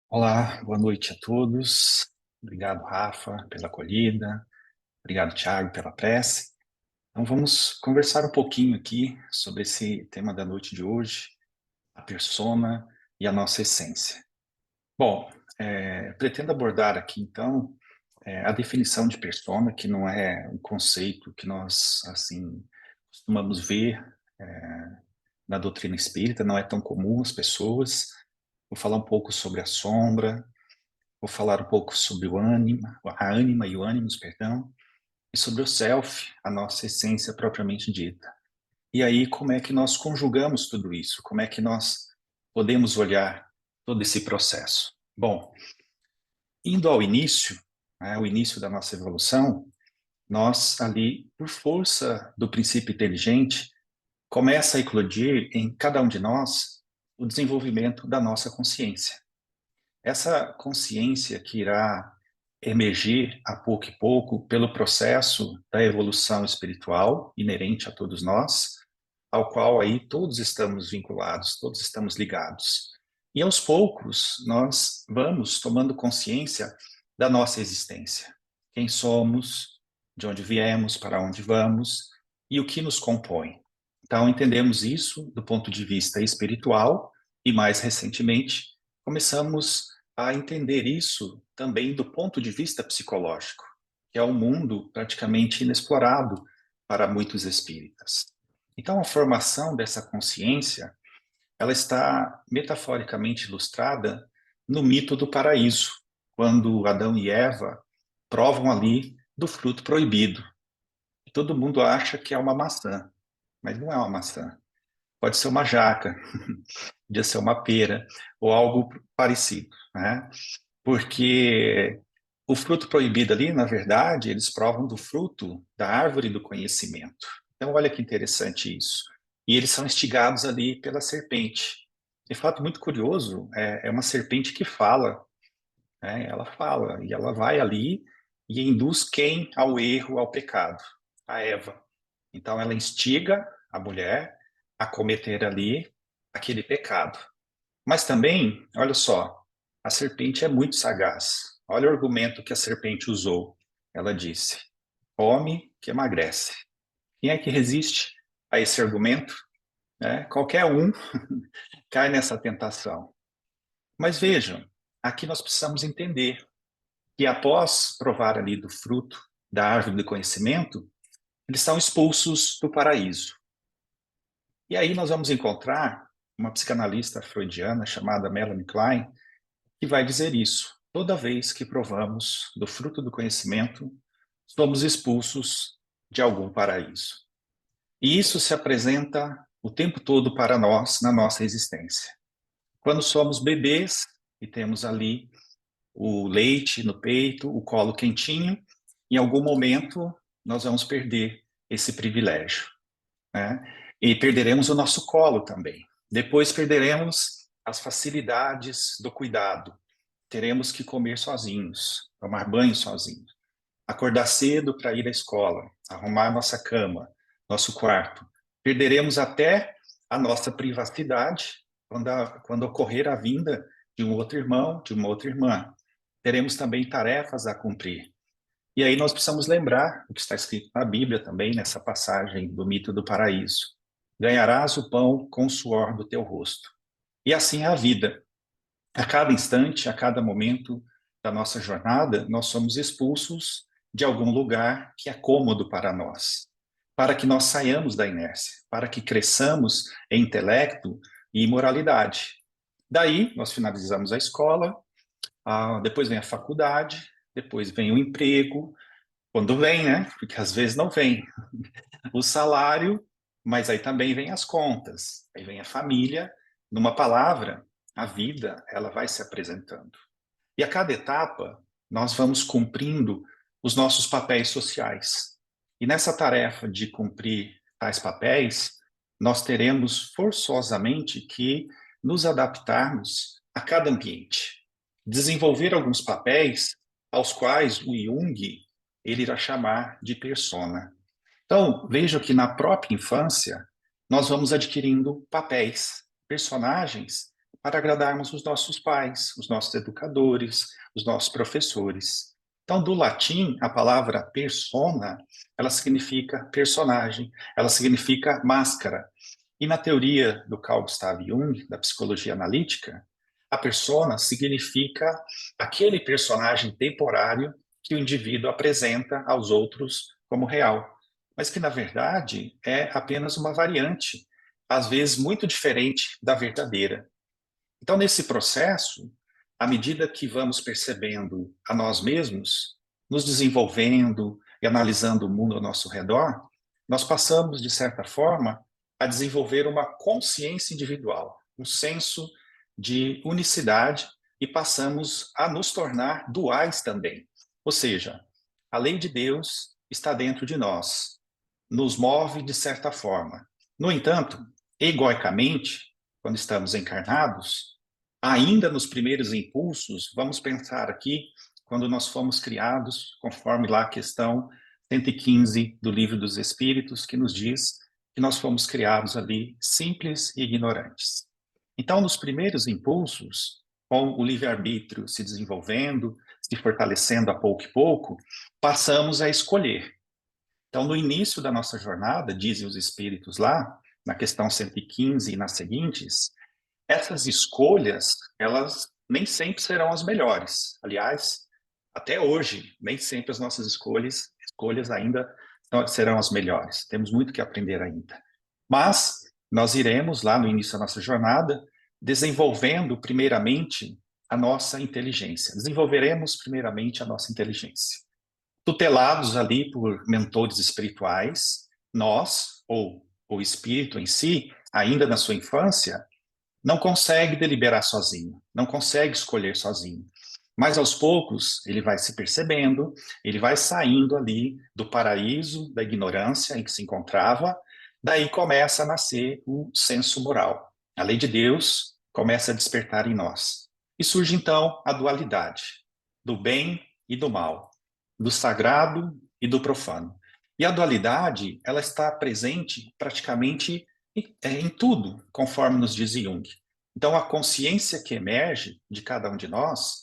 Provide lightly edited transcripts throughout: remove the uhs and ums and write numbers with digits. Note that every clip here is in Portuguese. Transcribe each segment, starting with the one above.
Olá, boa noite a todos. Obrigado, Rafa, pela acolhida. Obrigado, Thiago, pela prece. Então, vamos conversar um pouquinho aqui sobre esse tema da noite de hoje, a persona e a nossa essência. Bom, pretendo abordar aqui, então, a definição de persona, que não é um conceito que nós, assim, costumamos ver na doutrina espírita, não é tão comum às pessoas. Vou falar um pouco sobre a sombra. Vou falar um pouco sobre a ânima e o ânimos, perdão, e sobre o self, a nossa essência propriamente dita. E aí, como é que nós conjugamos tudo isso? Como é que nós podemos olhar todo esse processo? Bom, indo ao início, né, o início da nossa evolução, nós ali, por força do princípio inteligente, começa a eclodir em cada um de nós o desenvolvimento da nossa consciência. Essa consciência que irá emergir a pouco e pouco pelo processo da evolução espiritual inerente a todos nós, ao qual aí todos estamos vinculados, todos estamos ligados. E aos poucos nós vamos tomando consciência da nossa existência. Quem somos, de onde viemos, para onde vamos e o que nos compõe. Então entendemos isso do ponto de vista espiritual e mais recentemente começamos a entender isso também do ponto de vista psicológico, que é um mundo praticamente inexplorado para muitos espíritas. Então, a formação dessa consciência, ela está metaforicamente ilustrada no mito do paraíso, quando Adão e Eva provam ali do fruto proibido. E todo mundo acha que é uma maçã, mas não é uma maçã. Pode ser uma jaca, podia ser uma pera, ou algo parecido, né? Porque o fruto proibido ali, na verdade, eles provam do fruto da árvore do conhecimento. Então, olha que interessante isso. E eles são instigados ali pela serpente. De fato, muito curioso, é uma serpente que fala, né? Ela fala, e ela vai ali e induz quem ao erro, ao pecado? A Eva. Então, ela instiga a mulher a cometer ali aquele pecado. Mas também, olha só, a serpente é muito sagaz. Olha o argumento que a serpente usou. Ela disse: come que emagrece. Quem é que resiste a esse argumento? Qualquer um cai nessa tentação. Mas vejam, aqui nós precisamos entender que após provar ali do fruto da árvore do conhecimento, eles são expulsos do paraíso. E aí nós vamos encontrar uma psicanalista freudiana chamada Melanie Klein, que vai dizer isso. Toda vez que provamos do fruto do conhecimento, somos expulsos de algum paraíso. E isso se apresenta o tempo todo para nós na nossa existência. Quando somos bebês e temos ali o leite no peito, o colo quentinho, em algum momento nós vamos perder esse privilégio, né? E perderemos o nosso colo também. Depois perderemos as facilidades do cuidado. Teremos que comer sozinhos, tomar banho sozinhos, acordar cedo para ir à escola, arrumar nossa cama, nosso quarto. Perderemos até a nossa privacidade quando ocorrer a vinda de um outro irmão, de uma outra irmã. Teremos também tarefas a cumprir. E aí nós precisamos lembrar o que está escrito na Bíblia também, nessa passagem do mito do paraíso. Ganharás o pão com o suor do teu rosto. E assim é a vida. A cada instante, a cada momento da nossa jornada, nós somos expulsos de algum lugar que é cômodo para nós, para que nós saiamos da inércia, para que cresçamos em intelecto e moralidade. Daí, nós finalizamos a escola, depois vem a faculdade, depois vem o emprego, quando vem, né? Porque às vezes não vem. O salário, mas aí também vem as contas, aí vem a família. Numa palavra, a vida, ela vai se apresentando. E a cada etapa, nós vamos cumprindo os nossos papéis sociais. E nessa tarefa de cumprir tais papéis, nós teremos forçosamente que nos adaptarmos a cada ambiente, desenvolver alguns papéis aos quais o Jung ele irá chamar de persona. Então, veja que na própria infância, nós vamos adquirindo papéis, personagens, para agradarmos os nossos pais, os nossos educadores, os nossos professores. Então, do latim, a palavra persona, ela significa personagem, ela significa máscara. E na teoria do Carl Gustav Jung, da psicologia analítica, a persona significa aquele personagem temporário que o indivíduo apresenta aos outros como real, mas que, na verdade, é apenas uma variante, às vezes muito diferente da verdadeira. Então, nesse processo, à medida que vamos percebendo a nós mesmos, nos desenvolvendo e analisando o mundo ao nosso redor, nós passamos, de certa forma, a desenvolver uma consciência individual, um senso de unicidade e passamos a nos tornar duais também. Ou seja, a lei de Deus está dentro de nós, nos move de certa forma. No entanto, egoicamente, quando estamos encarnados, ainda nos primeiros impulsos, vamos pensar aqui, quando nós fomos criados, conforme lá a questão 115 do Livro dos Espíritos, que nos diz que nós fomos criados ali simples e ignorantes. Então, nos primeiros impulsos, com o livre-arbítrio se desenvolvendo, se fortalecendo a pouco e pouco, passamos a escolher. Então, no início da nossa jornada, dizem os espíritos lá, na questão 115 e nas seguintes, essas escolhas, elas nem sempre serão as melhores. Aliás, até hoje, nem sempre as nossas escolhas ainda serão as melhores. Temos muito que aprender ainda. Mas nós iremos lá no início da nossa jornada desenvolvendo primeiramente a nossa inteligência. Desenvolveremos primeiramente a nossa inteligência. Tutelados ali por mentores espirituais, nós, ou o espírito em si, ainda na sua infância, não consegue deliberar sozinho, não consegue escolher sozinho. Mas aos poucos ele vai se percebendo, ele vai saindo ali do paraíso da ignorância em que se encontrava, daí começa a nascer o senso moral. A lei de Deus começa a despertar em nós. E surge então a dualidade do bem e do mal, do sagrado e do profano. E a dualidade, ela está presente praticamente em tudo, conforme nos diz Jung. Então, a consciência que emerge de cada um de nós,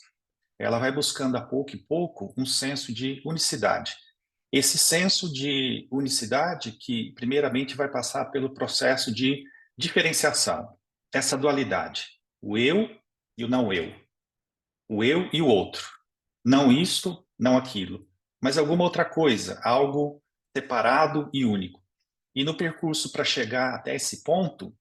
ela vai buscando a pouco e pouco um senso de unicidade. Esse senso de unicidade que, primeiramente, vai passar pelo processo de diferenciação, essa dualidade, o eu e o eu e o outro, não isto, não aquilo, mas alguma outra coisa, algo separado e único. E no percurso para chegar até esse ponto,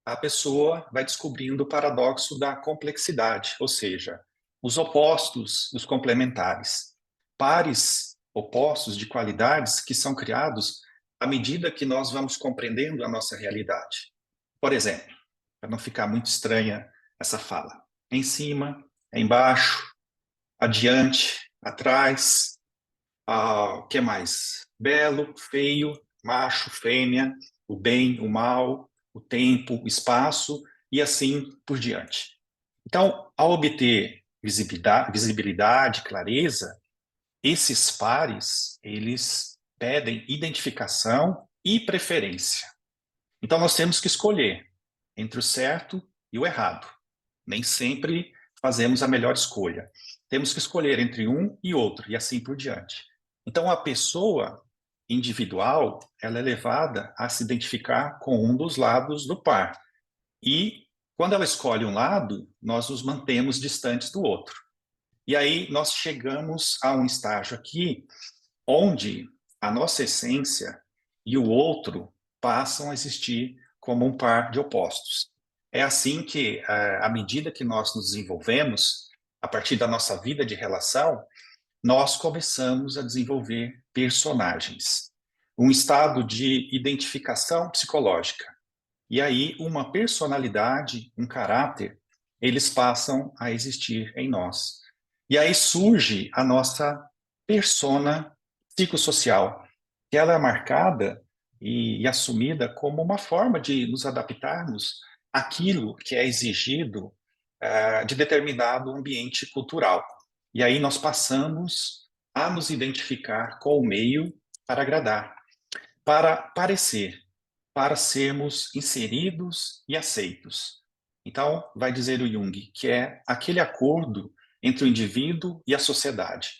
a pessoa vai descobrindo o paradoxo da complexidade, ou seja, os opostos, os complementares, pares opostos de qualidades que são criados à medida que nós vamos compreendendo a nossa realidade. Por exemplo, para não ficar muito estranha essa fala, em cima, embaixo, adiante, atrás, o que mais? Belo, feio, macho, fêmea, o bem, o mal, o tempo, o espaço e assim por diante. Então, ao obter visibilidade, clareza, esses pares, eles pedem identificação e preferência. Então, nós temos que escolher entre o certo e o errado. Nem sempre fazemos a melhor escolha. Temos que escolher entre um e outro, e assim por diante. Então, a pessoa individual, ela é levada a se identificar com um dos lados do par. E, quando ela escolhe um lado, nós nos mantemos distantes do outro. E aí, nós chegamos a um estágio aqui, onde a nossa essência e o outro passam a existir como um par de opostos. É assim que, à medida que nós nos desenvolvemos, a partir da nossa vida de relação, nós começamos a desenvolver personagens, um estado de identificação psicológica. E aí, uma personalidade, um caráter, eles passam a existir em nós. E aí surge a nossa persona psicossocial, que ela é marcada e assumida como uma forma de nos adaptarmos àquilo que é exigido de determinado ambiente cultural. E aí nós passamos a nos identificar com o meio para agradar, para parecer, para sermos inseridos e aceitos. Então, vai dizer o Jung, que é aquele acordo entre o indivíduo e a sociedade,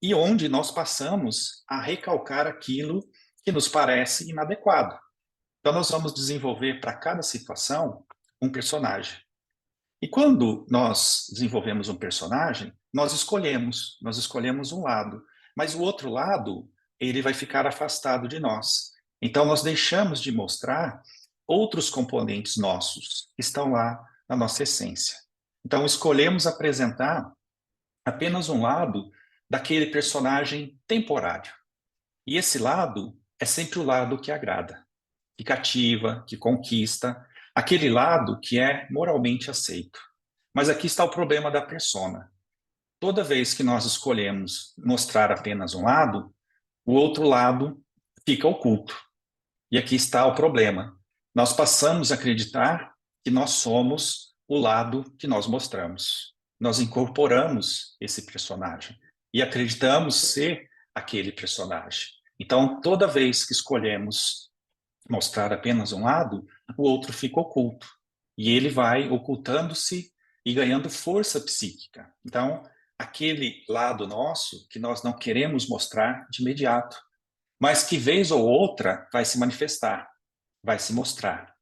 e onde nós passamos a recalcar aquilo que nos parece inadequado. Então, nós vamos desenvolver para cada situação um personagem. E quando nós desenvolvemos um personagem, nós escolhemos um lado, mas o outro lado, ele vai ficar afastado de nós. Então, nós deixamos de mostrar outros componentes nossos que estão lá na nossa essência. Então, escolhemos apresentar apenas um lado daquele personagem temporário. E esse lado é sempre o lado que agrada, que cativa, que conquista, aquele lado que é moralmente aceito. Mas aqui está o problema da persona. Toda vez que nós escolhemos mostrar apenas um lado, o outro lado fica oculto. E aqui está o problema. Nós passamos a acreditar que nós somos o lado que nós mostramos. Nós incorporamos esse personagem e acreditamos ser aquele personagem. Então, toda vez que escolhemos mostrar apenas um lado, o outro fica oculto. E ele vai ocultando-se e ganhando força psíquica. Então, aquele lado nosso que nós não queremos mostrar de imediato, mas que vez ou outra vai se manifestar, vai se mostrar.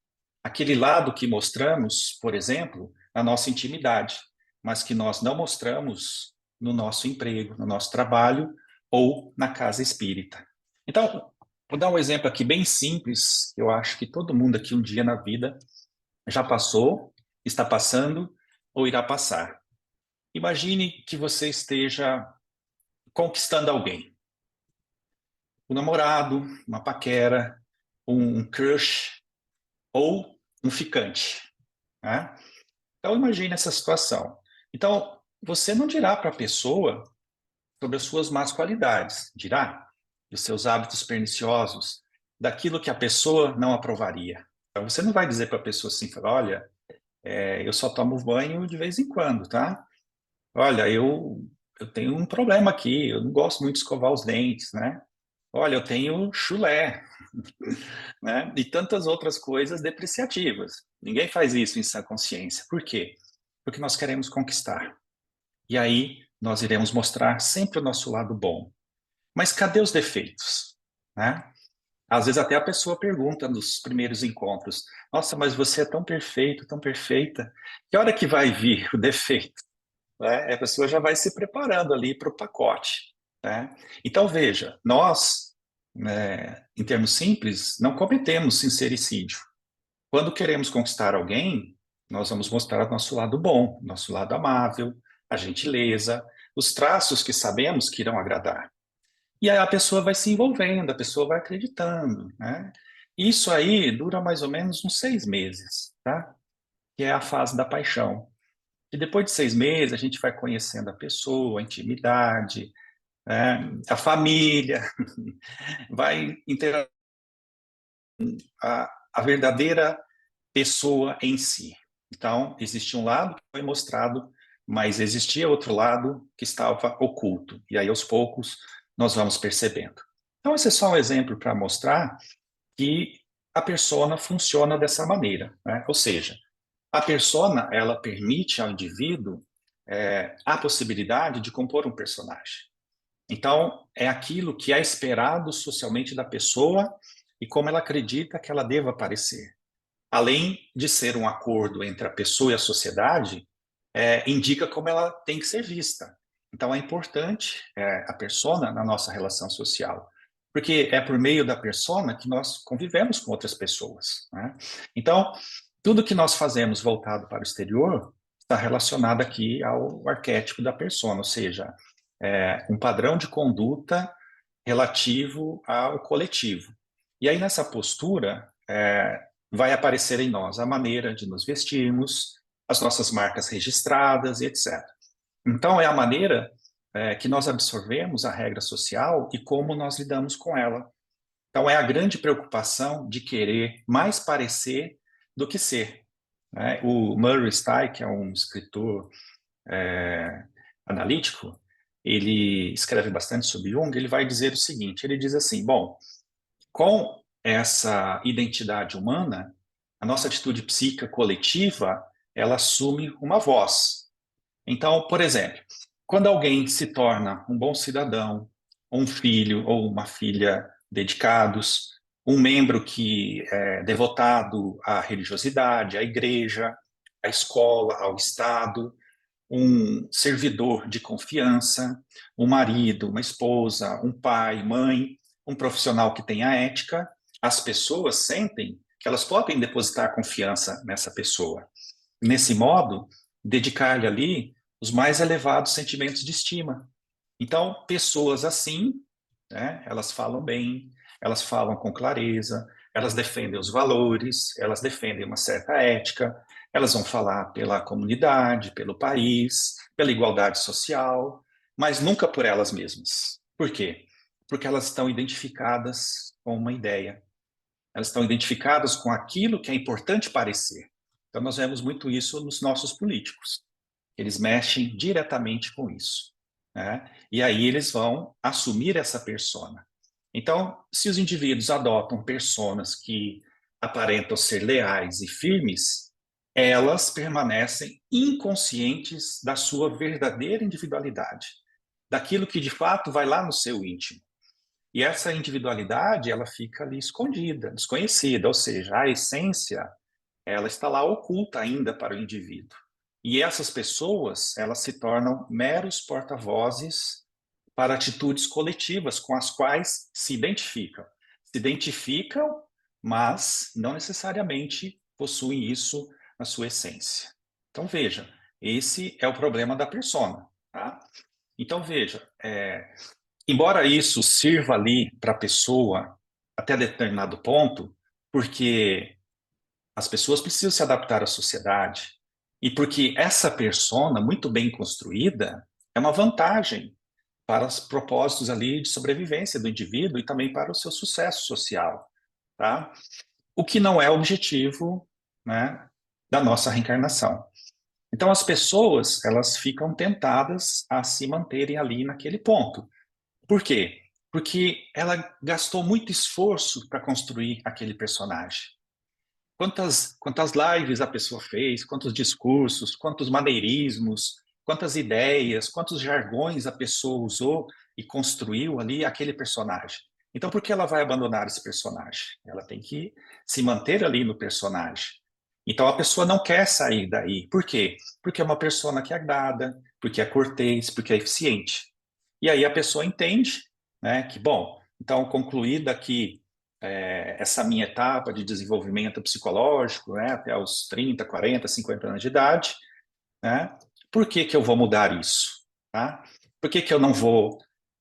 Aquele lado que mostramos, por exemplo, na nossa intimidade, mas que nós não mostramos no nosso emprego, no nosso trabalho ou na casa espírita. Então, vou dar um exemplo aqui bem simples, que eu acho que todo mundo aqui um dia na vida já passou, está passando ou irá passar. Imagine que você esteja conquistando alguém. Um namorado, uma paquera, um crush ou um ficante. Né? Então, imagine essa situação. Então, você não dirá para a pessoa sobre as suas más qualidades, dirá dos seus hábitos perniciosos, daquilo que a pessoa não aprovaria. Então, você não vai dizer para a pessoa assim, olha, eu só tomo banho de vez em quando, tá? Olha, eu tenho um problema aqui, eu não gosto muito de escovar os dentes, né? Olha, eu tenho chulé, né? E tantas outras coisas depreciativas. Ninguém faz isso em sã consciência. Por quê? Porque nós queremos conquistar. E aí nós iremos mostrar sempre o nosso lado bom. Mas cadê os defeitos? Né? Às vezes até a pessoa pergunta nos primeiros encontros: Nossa, mas você é tão perfeito, tão perfeita. Que hora que vai vir o defeito? Né? A pessoa já vai se preparando ali para o pacote. Né? Então veja, nós, em termos simples, não cometemos sincericídio. Quando queremos conquistar alguém, nós vamos mostrar o nosso lado bom, nosso lado amável, a gentileza, os traços que sabemos que irão agradar. E aí a pessoa vai se envolvendo, a pessoa vai acreditando, né? Isso aí dura mais ou menos uns 6 meses, tá? Que é a fase da paixão. E depois de 6 meses, a gente vai conhecendo a pessoa, a intimidade, né? A família, vai interagir a verdadeira pessoa em si. Então, existia um lado que foi mostrado, mas existia outro lado que estava oculto. E aí, aos poucos, nós vamos percebendo. Então, esse é só um exemplo para mostrar que a persona funciona dessa maneira, né? Ou seja, a persona, ela permite ao indivíduo a possibilidade de compor um personagem. Então, é aquilo que é esperado socialmente da pessoa e como ela acredita que ela deva aparecer. Além de ser um acordo entre a pessoa e a sociedade, indica como ela tem que ser vista. Então, é importante a persona na nossa relação social, porque é por meio da persona que nós convivemos com outras pessoas. Né? Então, tudo que nós fazemos voltado para o exterior está relacionado aqui ao arquétipo da persona, ou seja, um padrão de conduta relativo ao coletivo. E aí, nessa postura, vai aparecer em nós a maneira de nos vestirmos, as nossas marcas registradas e etc. Então, é a maneira que nós absorvemos a regra social e como nós lidamos com ela. Então, é a grande preocupação de querer mais parecer do que ser. Né? O Murray Stahl, que é um escritor analítico, ele escreve bastante sobre Jung, ele vai dizer o seguinte, ele diz assim, bom, com essa identidade humana, a nossa atitude psíquica coletiva ela assume uma voz. Então, por exemplo, quando alguém se torna um bom cidadão, um filho ou uma filha dedicados, um membro que é devotado à religiosidade, à igreja, à escola, ao Estado, um servidor de confiança, um marido, uma esposa, um pai, mãe, um profissional que tenha ética, as pessoas sentem que elas podem depositar confiança nessa pessoa. Nesse modo, dedicar-lhe ali os mais elevados sentimentos de estima. Então, pessoas assim, né, elas falam bem, elas falam com clareza, elas defendem os valores, elas defendem uma certa ética, elas vão falar pela comunidade, pelo país, pela igualdade social, mas nunca por elas mesmas. Por quê? Porque elas estão identificadas com uma ideia, elas estão identificadas com aquilo que é importante parecer. Então, nós vemos muito isso nos nossos políticos. Eles mexem diretamente com isso, né? E aí eles vão assumir essa persona. Então, se os indivíduos adotam personas que aparentam ser leais e firmes, elas permanecem inconscientes da sua verdadeira individualidade, daquilo que de fato vai lá no seu íntimo. E essa individualidade, ela fica ali escondida, desconhecida, ou seja, a essência, ela está lá oculta ainda para o indivíduo. E essas pessoas, elas se tornam meros porta-vozes para atitudes coletivas com as quais se identificam. Se identificam, mas não necessariamente possuem isso na sua essência. Então, veja, esse é o problema da persona. Tá? Então, veja, embora isso sirva ali para a pessoa até determinado ponto, porque as pessoas precisam se adaptar à sociedade, e porque essa persona, muito bem construída, é uma vantagem para os propósitos ali de sobrevivência do indivíduo e também para o seu sucesso social, tá? O que não é objetivo, né, da nossa reencarnação. Então as pessoas, elas ficam tentadas a se manterem ali naquele ponto. Por quê? Porque ela gastou muito esforço para construir aquele personagem. Quantas lives a pessoa fez, quantos discursos, quantos maneirismos, quantas ideias, quantos jargões a pessoa usou e construiu ali aquele personagem. Então, por que ela vai abandonar esse personagem? Ela tem que se manter ali no personagem. Então, a pessoa não quer sair daí. Por quê? Porque é uma persona que agrada, porque é cortês, porque é eficiente. E aí a pessoa entende, né, que, bom, então, concluída aqui essa minha etapa de desenvolvimento psicológico, né, até os 30, 40, 50 anos de idade, né, por que que eu vou mudar isso? Tá? Por que que eu não vou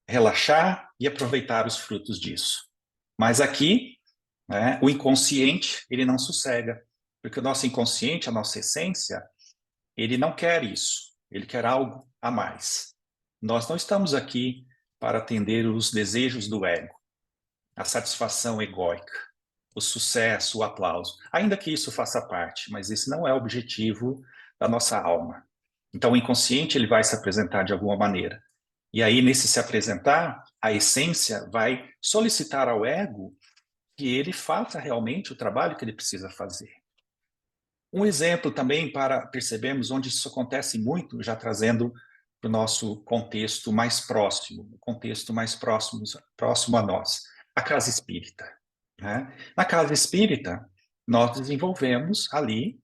relaxar e aproveitar os frutos disso? Mas aqui, né, o inconsciente, ele não sossega, porque o nosso inconsciente, a nossa essência, ele não quer isso, ele quer algo a mais. Nós não estamos aqui para atender os desejos do ego, a satisfação egóica, o sucesso, o aplauso. Ainda que isso faça parte, mas esse não é o objetivo da nossa alma. Então, o inconsciente ele vai se apresentar de alguma maneira. E aí, nesse se apresentar, a essência vai solicitar ao ego que ele faça realmente o trabalho que ele precisa fazer. Um exemplo também para percebermos onde isso acontece muito, já trazendo para o nosso contexto mais próximo, o contexto mais próximo a nós, a casa espírita. Né? Na casa espírita, nós desenvolvemos ali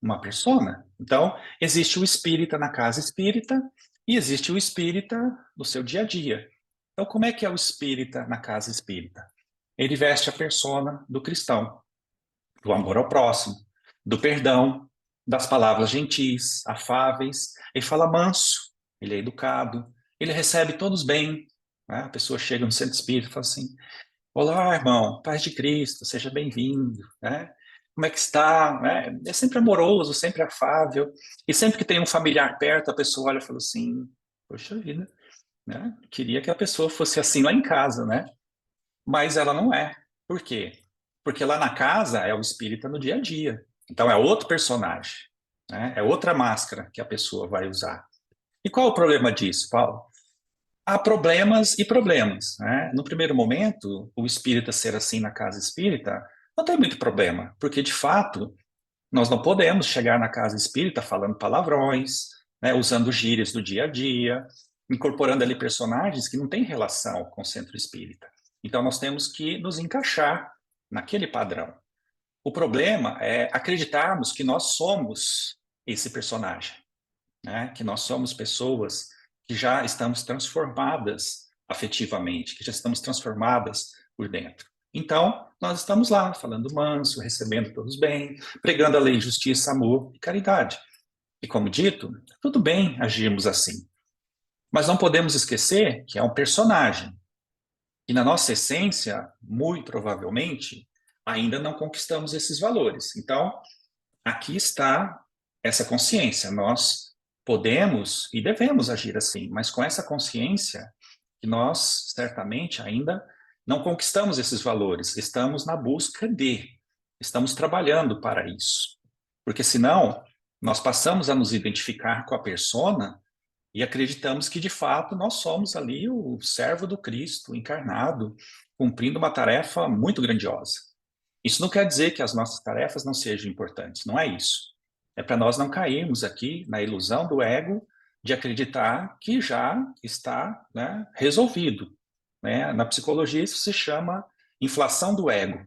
uma persona. Então, existe o espírita na casa espírita e existe o espírita no seu dia a dia. Então, como é que é o espírita na casa espírita? Ele veste a persona do cristão, do amor ao próximo, do perdão, das palavras gentis, afáveis. Ele fala manso, ele é educado, ele recebe todos bem. Né? A pessoa chega no centro espírita e fala assim: olá, irmão, paz de Cristo, seja bem-vindo, né? Como é que está? Né? É sempre amoroso, sempre afável. E sempre que tem um familiar perto, a pessoa olha e fala assim: poxa vida, né? Queria que a pessoa fosse assim lá em casa, né? Mas ela não é. Por quê? Porque lá na casa é o espírita no dia a dia. Então é outro personagem, né? É outra máscara que a pessoa vai usar. E qual é o problema disso, Paulo? Há problemas e problemas, né? No primeiro momento, o espírita ser assim na casa espírita não tem muito problema, porque de fato nós não podemos chegar na casa espírita falando palavrões, né, usando gírias do dia a dia, incorporando ali personagens que não têm relação com o centro espírita. Então, nós temos que nos encaixar naquele padrão. O problema é acreditarmos que nós somos esse personagem, né? Que nós somos pessoas que já estamos transformadas afetivamente, que já estamos transformadas por dentro. Então, nós estamos lá, falando manso, recebendo todos bem, pregando a lei, justiça, amor e caridade. E como dito, tudo bem agirmos assim. Mas não podemos esquecer que é um personagem. E na nossa essência, muito provavelmente, ainda não conquistamos esses valores. Então, aqui está essa consciência. Nós podemos e devemos agir assim, mas com essa consciência que nós certamente ainda não conquistamos esses valores. Estamos na busca de, estamos trabalhando para isso. Porque senão, nós passamos a nos identificar com a persona e acreditamos que de fato nós somos ali o servo do Cristo encarnado, cumprindo uma tarefa muito grandiosa. Isso não quer dizer que as nossas tarefas não sejam importantes, não é isso. É para nós não cairmos aqui na ilusão do ego de acreditar que já está, né, resolvido. Né? Na psicologia isso se chama inflação do ego.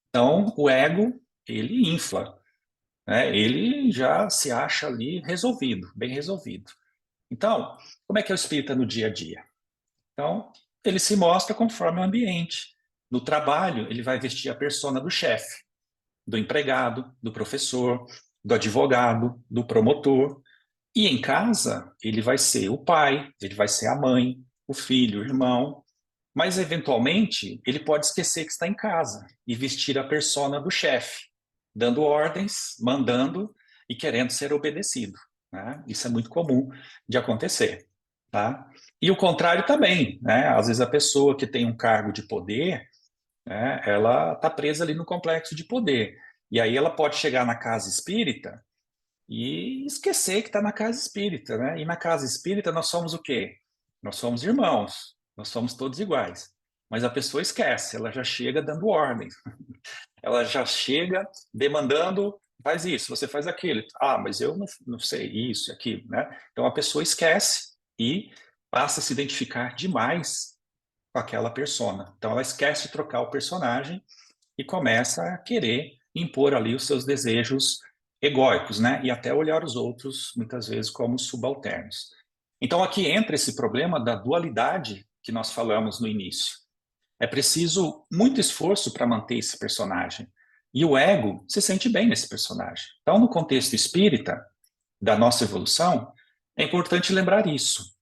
Então, o ego, ele infla, né? Ele já se acha ali resolvido, bem resolvido. Então, como é que é o espírita no dia a dia? Então, ele se mostra conforme o ambiente. No trabalho, ele vai vestir a persona do chefe, do empregado, do professor, do advogado, do promotor. E em casa, ele vai ser o pai, ele vai ser a mãe, o filho, o irmão. Mas, eventualmente, ele pode esquecer que está em casa e vestir a persona do chefe, dando ordens, mandando e querendo ser obedecido. Né? Isso é muito comum de acontecer. Tá? E o contrário também. Né? Às vezes, a pessoa que tem um cargo de poder, né, ela está presa ali no complexo de poder. E aí ela pode chegar na casa espírita e esquecer que está na casa espírita, né? E na casa espírita nós somos o quê? Nós somos irmãos, nós somos todos iguais. Mas a pessoa esquece, ela já chega dando ordem, ela já chega demandando, faz isso, você faz aquilo. Ah, mas eu não sei isso e aquilo, né? Então a pessoa esquece e passa a se identificar demais com aquela persona. Então ela esquece de trocar o personagem e começa a querer impor ali os seus desejos egóicos, né? E até olhar os outros, muitas vezes, como subalternos. Então, aqui entra esse problema da dualidade que nós falamos no início. É preciso muito esforço para manter esse personagem. E o ego se sente bem nesse personagem. Então, no contexto espírita da nossa evolução, é importante lembrar isso.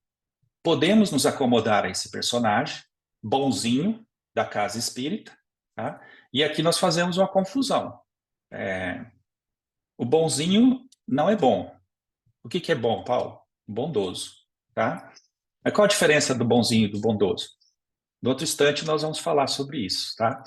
Podemos nos acomodar a esse personagem bonzinho da casa espírita, tá? E aqui nós fazemos uma confusão. O bonzinho não é bom. O que é bom, Paulo? Bondoso, tá? Mas qual a diferença do bonzinho e do bondoso? No outro instante nós vamos falar sobre isso, tá?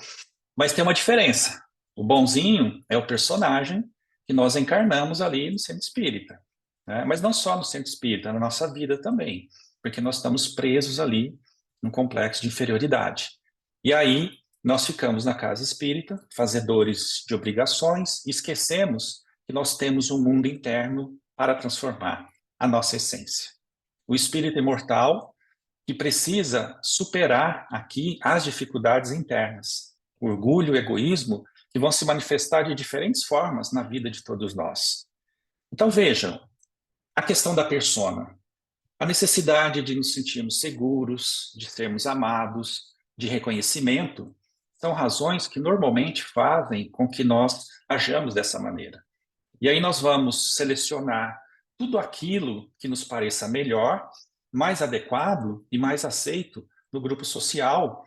Mas tem uma diferença. O bonzinho é o personagem que nós encarnamos ali no centro espírita, né? Mas não só no centro espírita, na nossa vida também, porque nós estamos presos ali num complexo de inferioridade. E aí nós ficamos na casa espírita, fazedores de obrigações, e esquecemos que nós temos um mundo interno para transformar a nossa essência. O espírito imortal que precisa superar aqui as dificuldades internas, o orgulho, o egoísmo, que vão se manifestar de diferentes formas na vida de todos nós. Então vejam, a questão da persona, a necessidade de nos sentirmos seguros, de sermos amados, de reconhecimento, são razões que normalmente fazem com que nós ajamos dessa maneira. E aí nós vamos selecionar tudo aquilo que nos pareça melhor, mais adequado e mais aceito no grupo social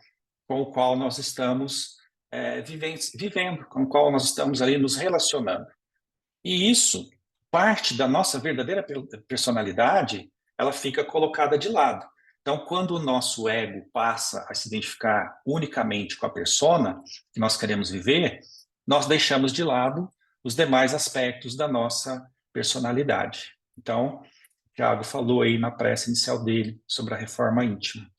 com o qual nós estamos vivendo, com o qual nós estamos ali nos relacionando. E isso, parte da nossa verdadeira personalidade, ela fica colocada de lado. Então, quando o nosso ego passa a se identificar unicamente com a persona que nós queremos viver, nós deixamos de lado os demais aspectos da nossa personalidade. Então, Tiago falou aí na prece inicial dele sobre a reforma íntima.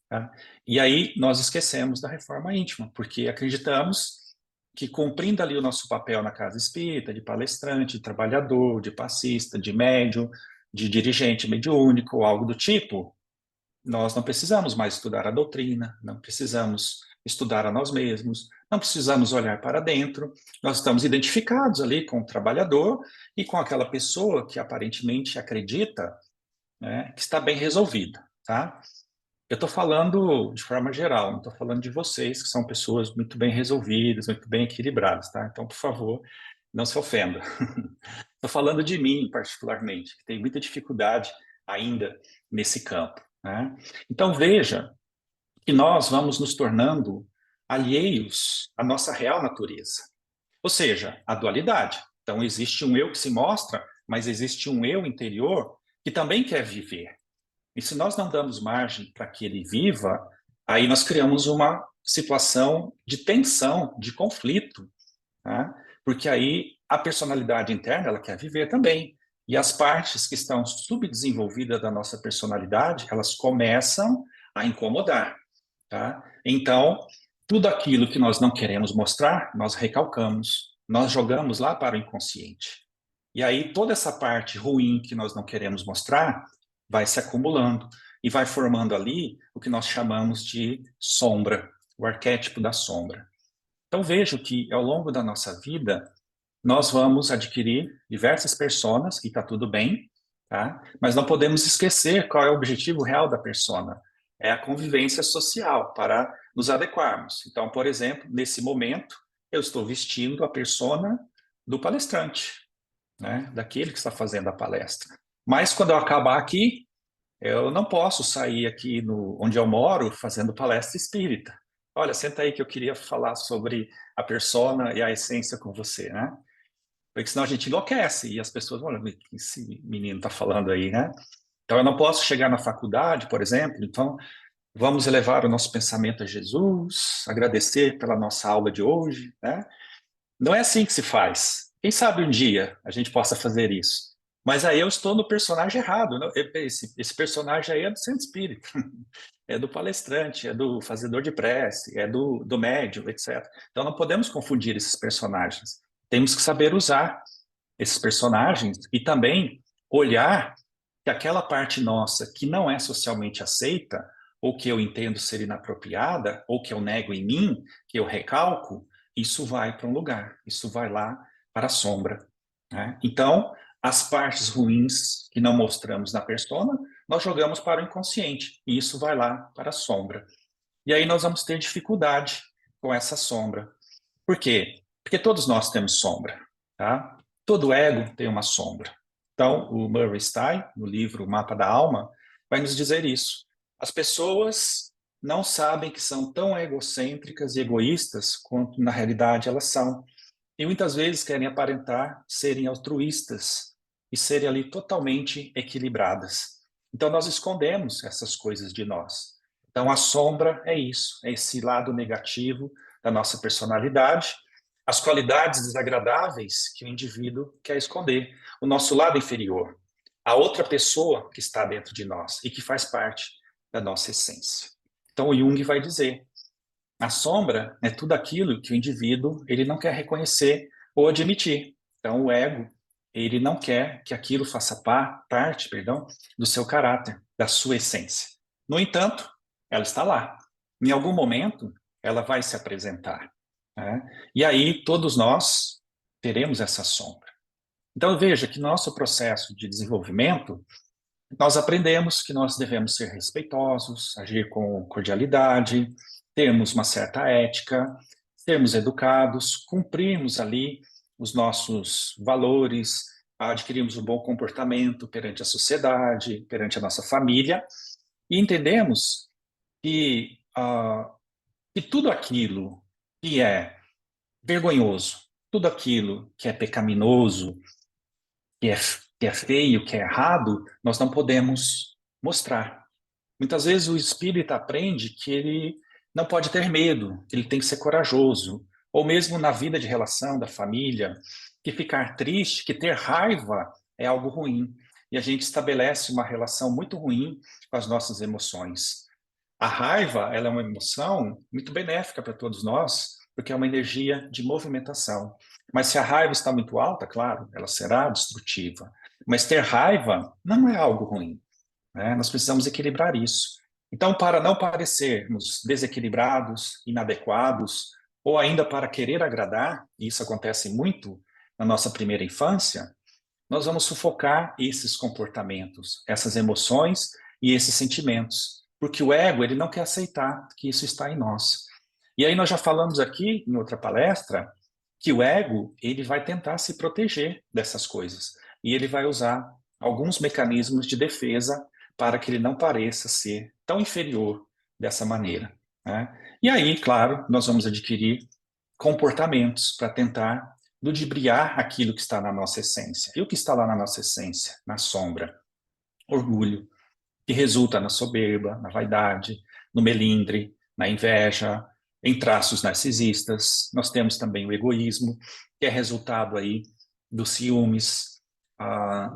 Tá? E aí nós esquecemos da reforma íntima, porque acreditamos que cumprindo ali o nosso papel na casa espírita, de palestrante, de trabalhador, de passista, de médium, de dirigente mediúnico, ou algo do tipo, nós não precisamos mais estudar a doutrina, não precisamos estudar a nós mesmos, não precisamos olhar para dentro, nós estamos identificados ali com o trabalhador e com aquela pessoa que aparentemente acredita, né, que está bem resolvida, tá? Eu estou falando de forma geral, não estou falando de vocês, que são pessoas muito bem resolvidas, muito bem equilibradas, tá? Então, por favor, não se ofenda. Estou falando de mim, particularmente, que tem muita dificuldade ainda nesse campo, né? Então, veja que nós vamos nos tornando alheios à nossa real natureza, ou seja, a dualidade. Então, existe um eu que se mostra, mas existe um eu interior que também quer viver. E se nós não damos margem para que ele viva, aí nós criamos uma situação de tensão, de conflito, tá? Porque aí a personalidade interna ela quer viver também. E as partes que estão subdesenvolvidas da nossa personalidade, elas começam a incomodar, tá? Então, tudo aquilo que nós não queremos mostrar, nós recalcamos, nós jogamos lá para o inconsciente. E aí toda essa parte ruim que nós não queremos mostrar vai se acumulando e vai formando ali o que nós chamamos de sombra, o arquétipo da sombra. Então vejo que ao longo da nossa vida nós vamos adquirir diversas personas e está tudo bem, tá? Mas não podemos esquecer qual é o objetivo real da persona. É a convivência social para nos adequarmos. Então, por exemplo, nesse momento eu estou vestindo a persona do palestrante, né? Daquele que está fazendo a palestra. Mas quando eu acabar aqui, eu não posso sair aqui onde eu moro fazendo palestra espírita. Olha, senta aí que eu queria falar sobre a persona e a essência com você, né? Porque senão a gente enlouquece e as pessoas, olha, o que esse menino está falando aí, né? Então eu não posso chegar na faculdade, por exemplo, então vamos elevar o nosso pensamento a Jesus, agradecer pela nossa aula de hoje, né? Não é assim que se faz. Quem sabe um dia a gente possa fazer isso. Mas aí eu estou no personagem errado. Né? Esse personagem aí é do centro espírita, é do palestrante, é do fazedor de prece, é do médium, etc. Então não podemos confundir esses personagens. Temos que saber usar esses personagens e também olhar que aquela parte nossa que não é socialmente aceita, ou que eu entendo ser inapropriada, ou que eu nego em mim, que eu recalco, isso vai para um lugar, isso vai lá para a sombra, né? Então, as partes ruins que não mostramos na persona, nós jogamos para o inconsciente, e isso vai lá para a sombra. E aí nós vamos ter dificuldade com essa sombra. Por quê? Porque todos nós temos sombra, tá? Todo ego tem uma sombra. Então, o Murray Stein, no livro O Mapa da Alma, vai nos dizer isso. As pessoas não sabem que são tão egocêntricas e egoístas quanto na realidade elas são. E muitas vezes querem aparentar serem altruístas e serem ali totalmente equilibradas. Então nós escondemos essas coisas de nós. Então a sombra é isso, é esse lado negativo da nossa personalidade, as qualidades desagradáveis que o indivíduo quer esconder, o nosso lado inferior, a outra pessoa que está dentro de nós e que faz parte da nossa essência. Então o Jung vai dizer a sombra é tudo aquilo que o indivíduo ele não quer reconhecer ou admitir. Então, o ego ele não quer que aquilo faça parte, perdão, do seu caráter, da sua essência. No entanto, ela está lá. Em algum momento, ela vai se apresentar, né? E aí todos nós teremos essa sombra. Então, veja que no nosso processo de desenvolvimento, nós aprendemos que nós devemos ser respeitosos, agir com cordialidade, termos uma certa ética, sermos educados, cumprirmos ali os nossos valores, adquirirmos um bom comportamento perante a sociedade, perante a nossa família, e entendemos que tudo aquilo que é vergonhoso, tudo aquilo que é pecaminoso, que é feio, que é errado, nós não podemos mostrar. Muitas vezes o espírita aprende que ele não pode ter medo, que ele tem que ser corajoso, ou mesmo na vida de relação da família, que ficar triste, que ter raiva é algo ruim. E a gente estabelece uma relação muito ruim com as nossas emoções. A raiva, ela é uma emoção muito benéfica para todos nós, porque é uma energia de movimentação. Mas se a raiva está muito alta, claro, ela será destrutiva. Mas ter raiva não é algo ruim, né? Nós precisamos equilibrar isso. Então, para não parecermos desequilibrados, inadequados, ou ainda para querer agradar, e isso acontece muito na nossa primeira infância, nós vamos sufocar esses comportamentos, essas emoções e esses sentimentos, porque o ego, ele não quer aceitar que isso está em nós. E aí nós já falamos aqui em outra palestra que o ego, ele vai tentar se proteger dessas coisas e ele vai usar alguns mecanismos de defesa para que ele não pareça ser tão inferior dessa maneira, né? E aí, claro, nós vamos adquirir comportamentos para tentar ludibriar aquilo que está na nossa essência. E o que está lá na nossa essência? Na sombra. Orgulho, que resulta na soberba, na vaidade, no melindre, na inveja, em traços narcisistas. Nós temos também o egoísmo, que é resultado aí dos ciúmes,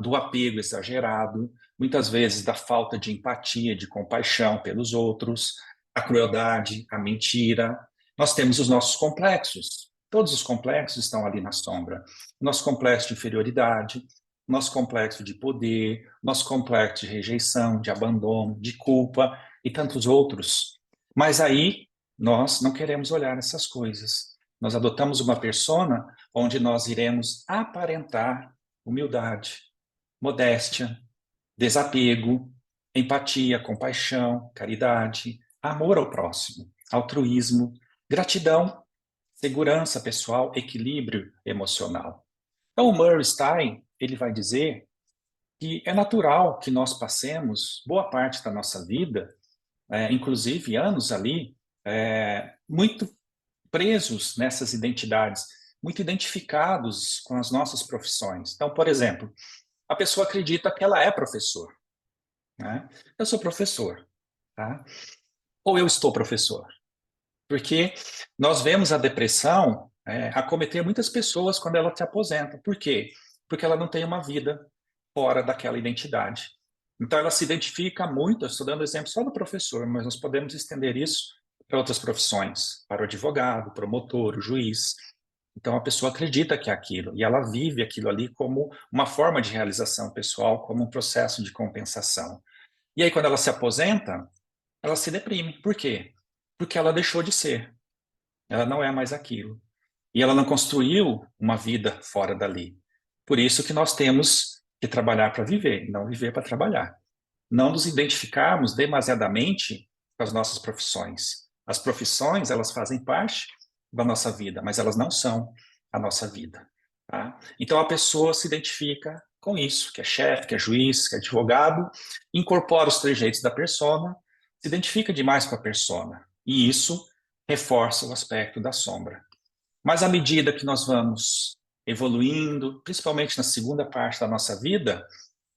do apego exagerado, muitas vezes da falta de empatia, de compaixão pelos outros, a crueldade, a mentira. Nós temos os nossos complexos. Todos os complexos estão ali na sombra. Nosso complexo de inferioridade, nosso complexo de poder, nosso complexo de rejeição, de abandono, de culpa e tantos outros. Mas aí nós não queremos olhar essas coisas. Nós adotamos uma persona onde nós iremos aparentar humildade, modéstia, desapego, empatia, compaixão, caridade, amor ao próximo, altruísmo, gratidão, segurança pessoal, equilíbrio emocional. Então, o Murray Stein, ele vai dizer que é natural que nós passemos boa parte da nossa vida, inclusive anos ali, muito presos nessas identidades, muito identificados com as nossas profissões. Então, por exemplo, a pessoa acredita que ela é professor, né? Eu sou professor, tá? Ou eu estou professor. Porque nós vemos a depressão acometer muitas pessoas quando ela se aposenta. Por quê? Porque ela não tem uma vida fora daquela identidade. Então, ela se identifica muito, eu estou dando exemplo só do professor, mas nós podemos estender isso para outras profissões, para o advogado, o promotor, o juiz. Então, a pessoa acredita que é aquilo, e ela vive aquilo ali como uma forma de realização pessoal, como um processo de compensação. E aí, quando ela se aposenta, ela se deprime. Por quê? Porque ela deixou de ser. Ela não é mais aquilo. E ela não construiu uma vida fora dali. Por isso que nós temos que trabalhar para viver, não viver para trabalhar. Não nos identificarmos demasiadamente com as nossas profissões. As profissões, elas fazem parte da nossa vida, mas elas não são a nossa vida. Tá? Então a pessoa se identifica com isso, que é chefe, que é juiz, que é advogado, incorpora os trejeitos da persona, se identifica demais com a persona. E isso reforça o aspecto da sombra. Mas à medida que nós vamos evoluindo, principalmente na segunda parte da nossa vida,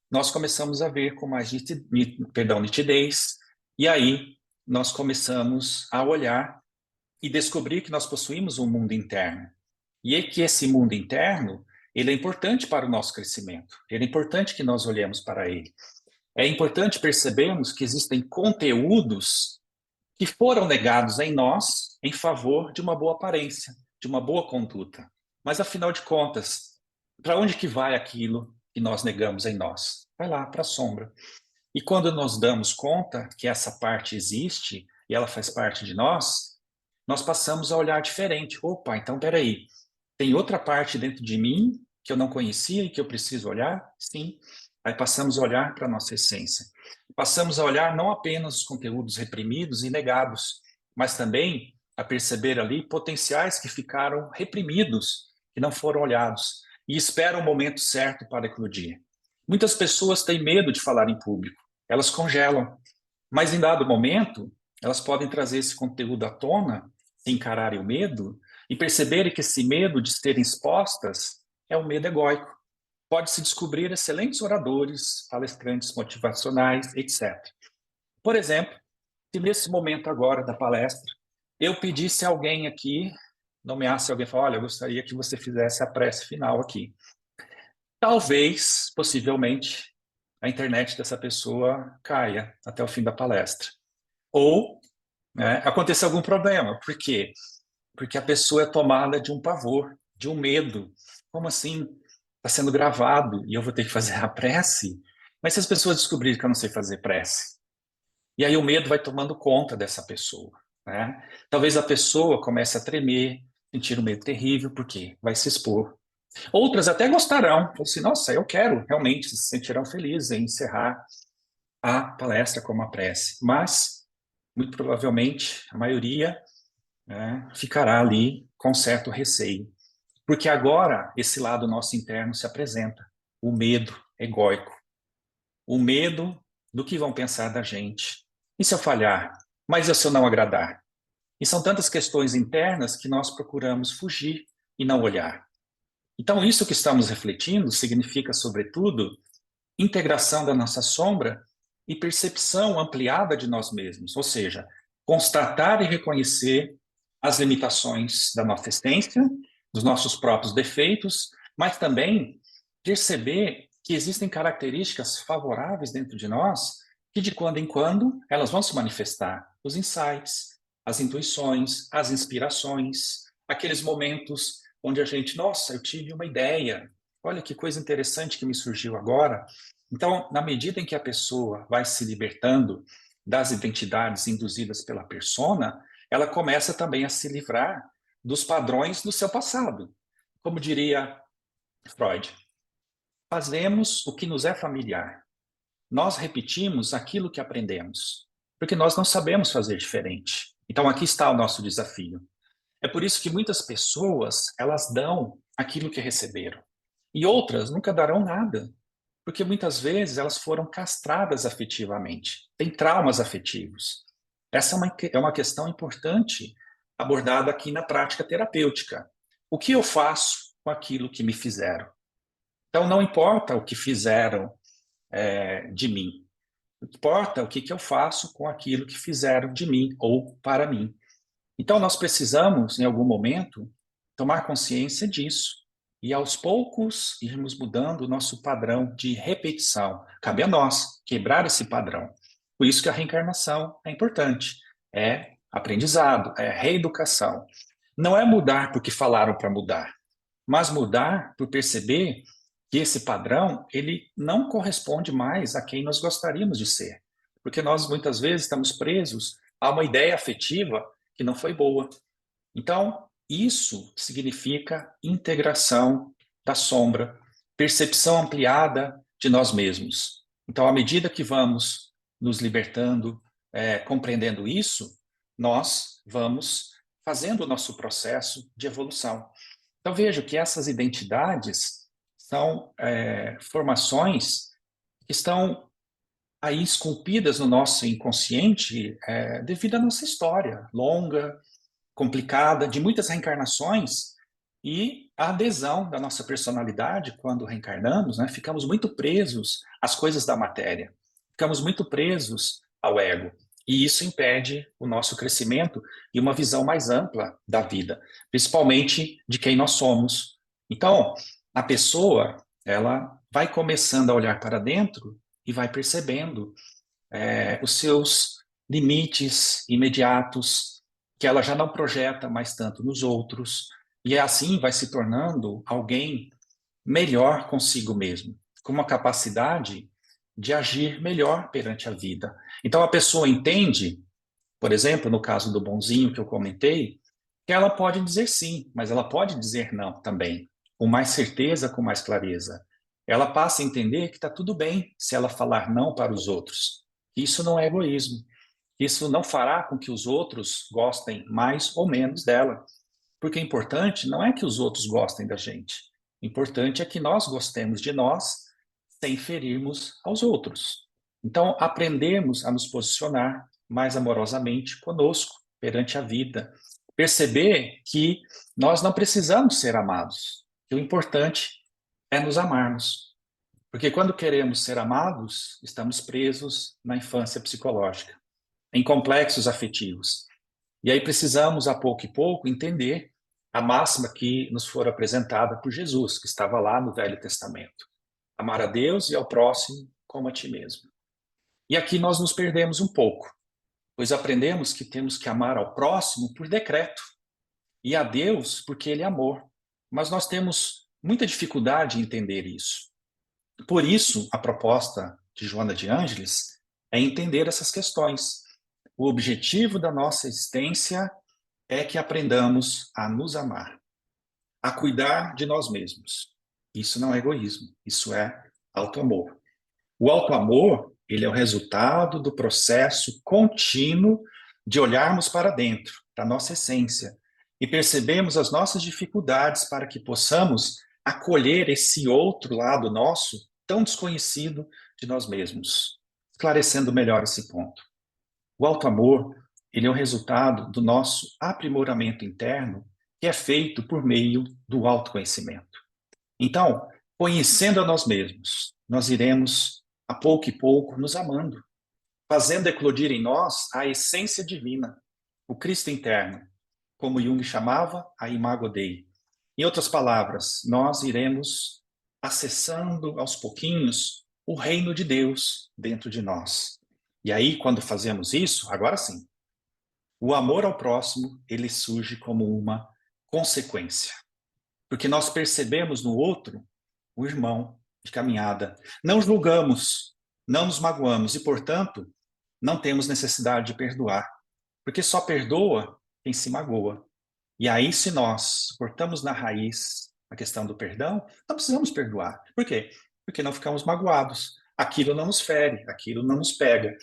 nós começamos a ver com mais nitidez, e aí nós começamos a olhar e descobrir que nós possuímos um mundo interno. E é que esse mundo interno, ele é importante para o nosso crescimento. Ele é importante que nós olhemos para ele. É importante percebermos que existem conteúdos que foram negados em nós em favor de uma boa aparência, de uma boa conduta. Mas, afinal de contas, para onde que vai aquilo que nós negamos em nós? Vai lá, para a sombra. E quando nós damos conta que essa parte existe e ela faz parte de nós passamos a olhar diferente. Opa, então peraí, tem outra parte dentro de mim que eu não conhecia e que eu preciso olhar? Sim. Aí passamos a olhar para a nossa essência. Passamos a olhar não apenas os conteúdos reprimidos e negados, mas também a perceber ali potenciais que ficaram reprimidos, que não foram olhados, e esperam o momento certo para eclodir. Muitas pessoas têm medo de falar em público, elas congelam, mas em dado momento, elas podem trazer esse conteúdo à tona, se encararem o medo e perceberem que esse medo de serem expostas é um medo egóico. Pode-se descobrir excelentes oradores, palestrantes motivacionais, etc. Por exemplo, se nesse momento agora da palestra, eu pedisse a alguém aqui, nomeasse alguém e falasse, olha, eu gostaria que você fizesse a prece final aqui. Talvez, possivelmente, a internet dessa pessoa caia até o fim da palestra. Ou aconteça algum problema. Por quê? Porque a pessoa é tomada de um pavor, de um medo. Como assim? Está sendo gravado e eu vou ter que fazer a prece? Mas se as pessoas descobrirem que eu não sei fazer prece? E aí o medo vai tomando conta dessa pessoa, né? Talvez a pessoa comece a tremer, sentir um medo terrível, porque vai se expor. Outras até gostarão, falam assim, nossa, eu quero, realmente, se sentirão felizes em encerrar a palestra com uma prece. Mas, muito provavelmente, a maioria, né, ficará ali com certo receio. Porque agora esse lado nosso interno se apresenta, o medo egóico, o medo do que vão pensar da gente. E se eu falhar? Mas e se eu não agradar? E são tantas questões internas que nós procuramos fugir e não olhar. Então, isso que estamos refletindo significa, sobretudo, integração da nossa sombra e percepção ampliada de nós mesmos, ou seja, constatar e reconhecer as limitações da nossa essência, dos nossos próprios defeitos, mas também perceber que existem características favoráveis dentro de nós que de quando em quando elas vão se manifestar, os insights, as intuições, as inspirações, aqueles momentos onde a gente, nossa, eu tive uma ideia, olha que coisa interessante que me surgiu agora. Então, na medida em que a pessoa vai se libertando das identidades induzidas pela persona, ela começa também a se livrar dos padrões do seu passado. Como diria Freud, fazemos o que nos é familiar. Nós repetimos aquilo que aprendemos, porque nós não sabemos fazer diferente. Então, aqui está o nosso desafio. É por isso que muitas pessoas, elas dão aquilo que receberam. E outras nunca darão nada, porque muitas vezes elas foram castradas afetivamente, têm traumas afetivos. Essa é uma questão importante abordada aqui na prática terapêutica. O que eu faço com aquilo que me fizeram? Então, não importa o que fizeram de mim, importa o que eu faço com aquilo que fizeram de mim ou para mim. Então, nós precisamos, em algum momento, tomar consciência disso e, aos poucos, irmos mudando o nosso padrão de repetição. Cabe a nós quebrar esse padrão. Por isso que a reencarnação é importante. É aprendizado, é reeducação. Não é mudar porque falaram para mudar, mas mudar por perceber que esse padrão ele não corresponde mais a quem nós gostaríamos de ser. Porque nós, muitas vezes, estamos presos a uma ideia afetiva que não foi boa. Então, isso significa integração da sombra, percepção ampliada de nós mesmos. Então, à medida que vamos nos libertando, compreendendo isso, nós vamos fazendo o nosso processo de evolução. Então, vejo que essas identidades são formações que estão aí esculpidas no nosso inconsciente devido à nossa história longa, complicada, de muitas reencarnações, e a adesão da nossa personalidade quando reencarnamos, né, ficamos muito presos às coisas da matéria, ficamos muito presos ao ego. E isso impede o nosso crescimento e uma visão mais ampla da vida, principalmente de quem nós somos. Então, a pessoa, ela vai começando a olhar para dentro e vai percebendo os seus limites imediatos, que ela já não projeta mais tanto nos outros, e assim vai se tornando alguém melhor consigo mesmo, com uma capacidade de agir melhor perante a vida. Então a pessoa entende, por exemplo, no caso do bonzinho que eu comentei, que ela pode dizer sim, mas ela pode dizer não também, com mais certeza, com mais clareza. Ela passa a entender que está tudo bem se ela falar não para os outros. Isso não é egoísmo. Isso não fará com que os outros gostem mais ou menos dela. Porque o importante não é que os outros gostem da gente. O importante é que nós gostemos de nós sem ferirmos aos outros. Então, aprendemos a nos posicionar mais amorosamente conosco, perante a vida. Perceber que nós não precisamos ser amados, que o importante é nos amarmos. Porque quando queremos ser amados, estamos presos na infância psicológica, em complexos afetivos. E aí precisamos, a pouco e pouco, entender a máxima que nos foi apresentada por Jesus, que estava lá no Velho Testamento. Amar a Deus e ao próximo como a ti mesmo. E aqui nós nos perdemos um pouco, pois aprendemos que temos que amar ao próximo por decreto. e a Deus porque Ele é amor. Mas nós temos muita dificuldade em entender isso. Por isso, a proposta de Joana de Ângeles é entender essas questões. O objetivo da nossa existência é que aprendamos a nos amar, a cuidar de nós mesmos. Isso não é egoísmo, isso é auto-amor. O auto-amor, ele é o resultado do processo contínuo de olharmos para dentro, da nossa essência, e percebemos as nossas dificuldades para que possamos acolher esse outro lado nosso, tão desconhecido de nós mesmos, esclarecendo melhor esse ponto. O auto-amor, ele é o resultado do nosso aprimoramento interno, que é feito por meio do autoconhecimento. Então, conhecendo a nós mesmos, nós iremos, a pouco e pouco, nos amando, fazendo eclodir em nós a essência divina, o Cristo interno, como Jung chamava, a Imago Dei. Em outras palavras, nós iremos acessando aos pouquinhos o reino de Deus dentro de nós. E aí, quando fazemos isso, agora sim, o amor ao próximo, ele surge como uma consequência. Porque nós percebemos no outro o irmão de caminhada. Não julgamos, não nos magoamos e, portanto, não temos necessidade de perdoar. Porque só perdoa quem se magoa. E aí, se nós cortamos na raiz a questão do perdão, não precisamos perdoar. Por quê? Porque não ficamos magoados. Aquilo não nos fere, aquilo não nos pega.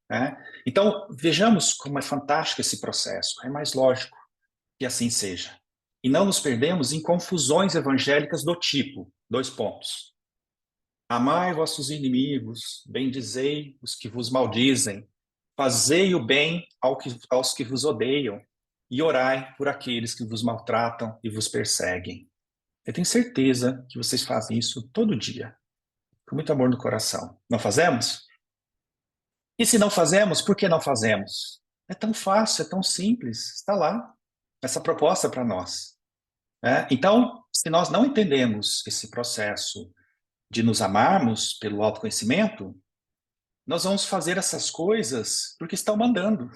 Né? Então, vejamos como é fantástico esse processo. É mais lógico que assim seja. E não nos perdemos em confusões evangélicas do tipo, dois pontos. Amai vossos inimigos, bendizei os que vos maldizem, fazei o bem aos que vos odeiam, e orai por aqueles que vos maltratam e vos perseguem. Eu tenho certeza que vocês fazem isso todo dia, com muito amor no coração. Não fazemos? E se não fazemos, por que não fazemos? É tão fácil, é tão simples, está lá, essa proposta para nós. Né? Então, se nós não entendemos esse processo de nos amarmos pelo autoconhecimento, nós vamos fazer essas coisas porque estão mandando.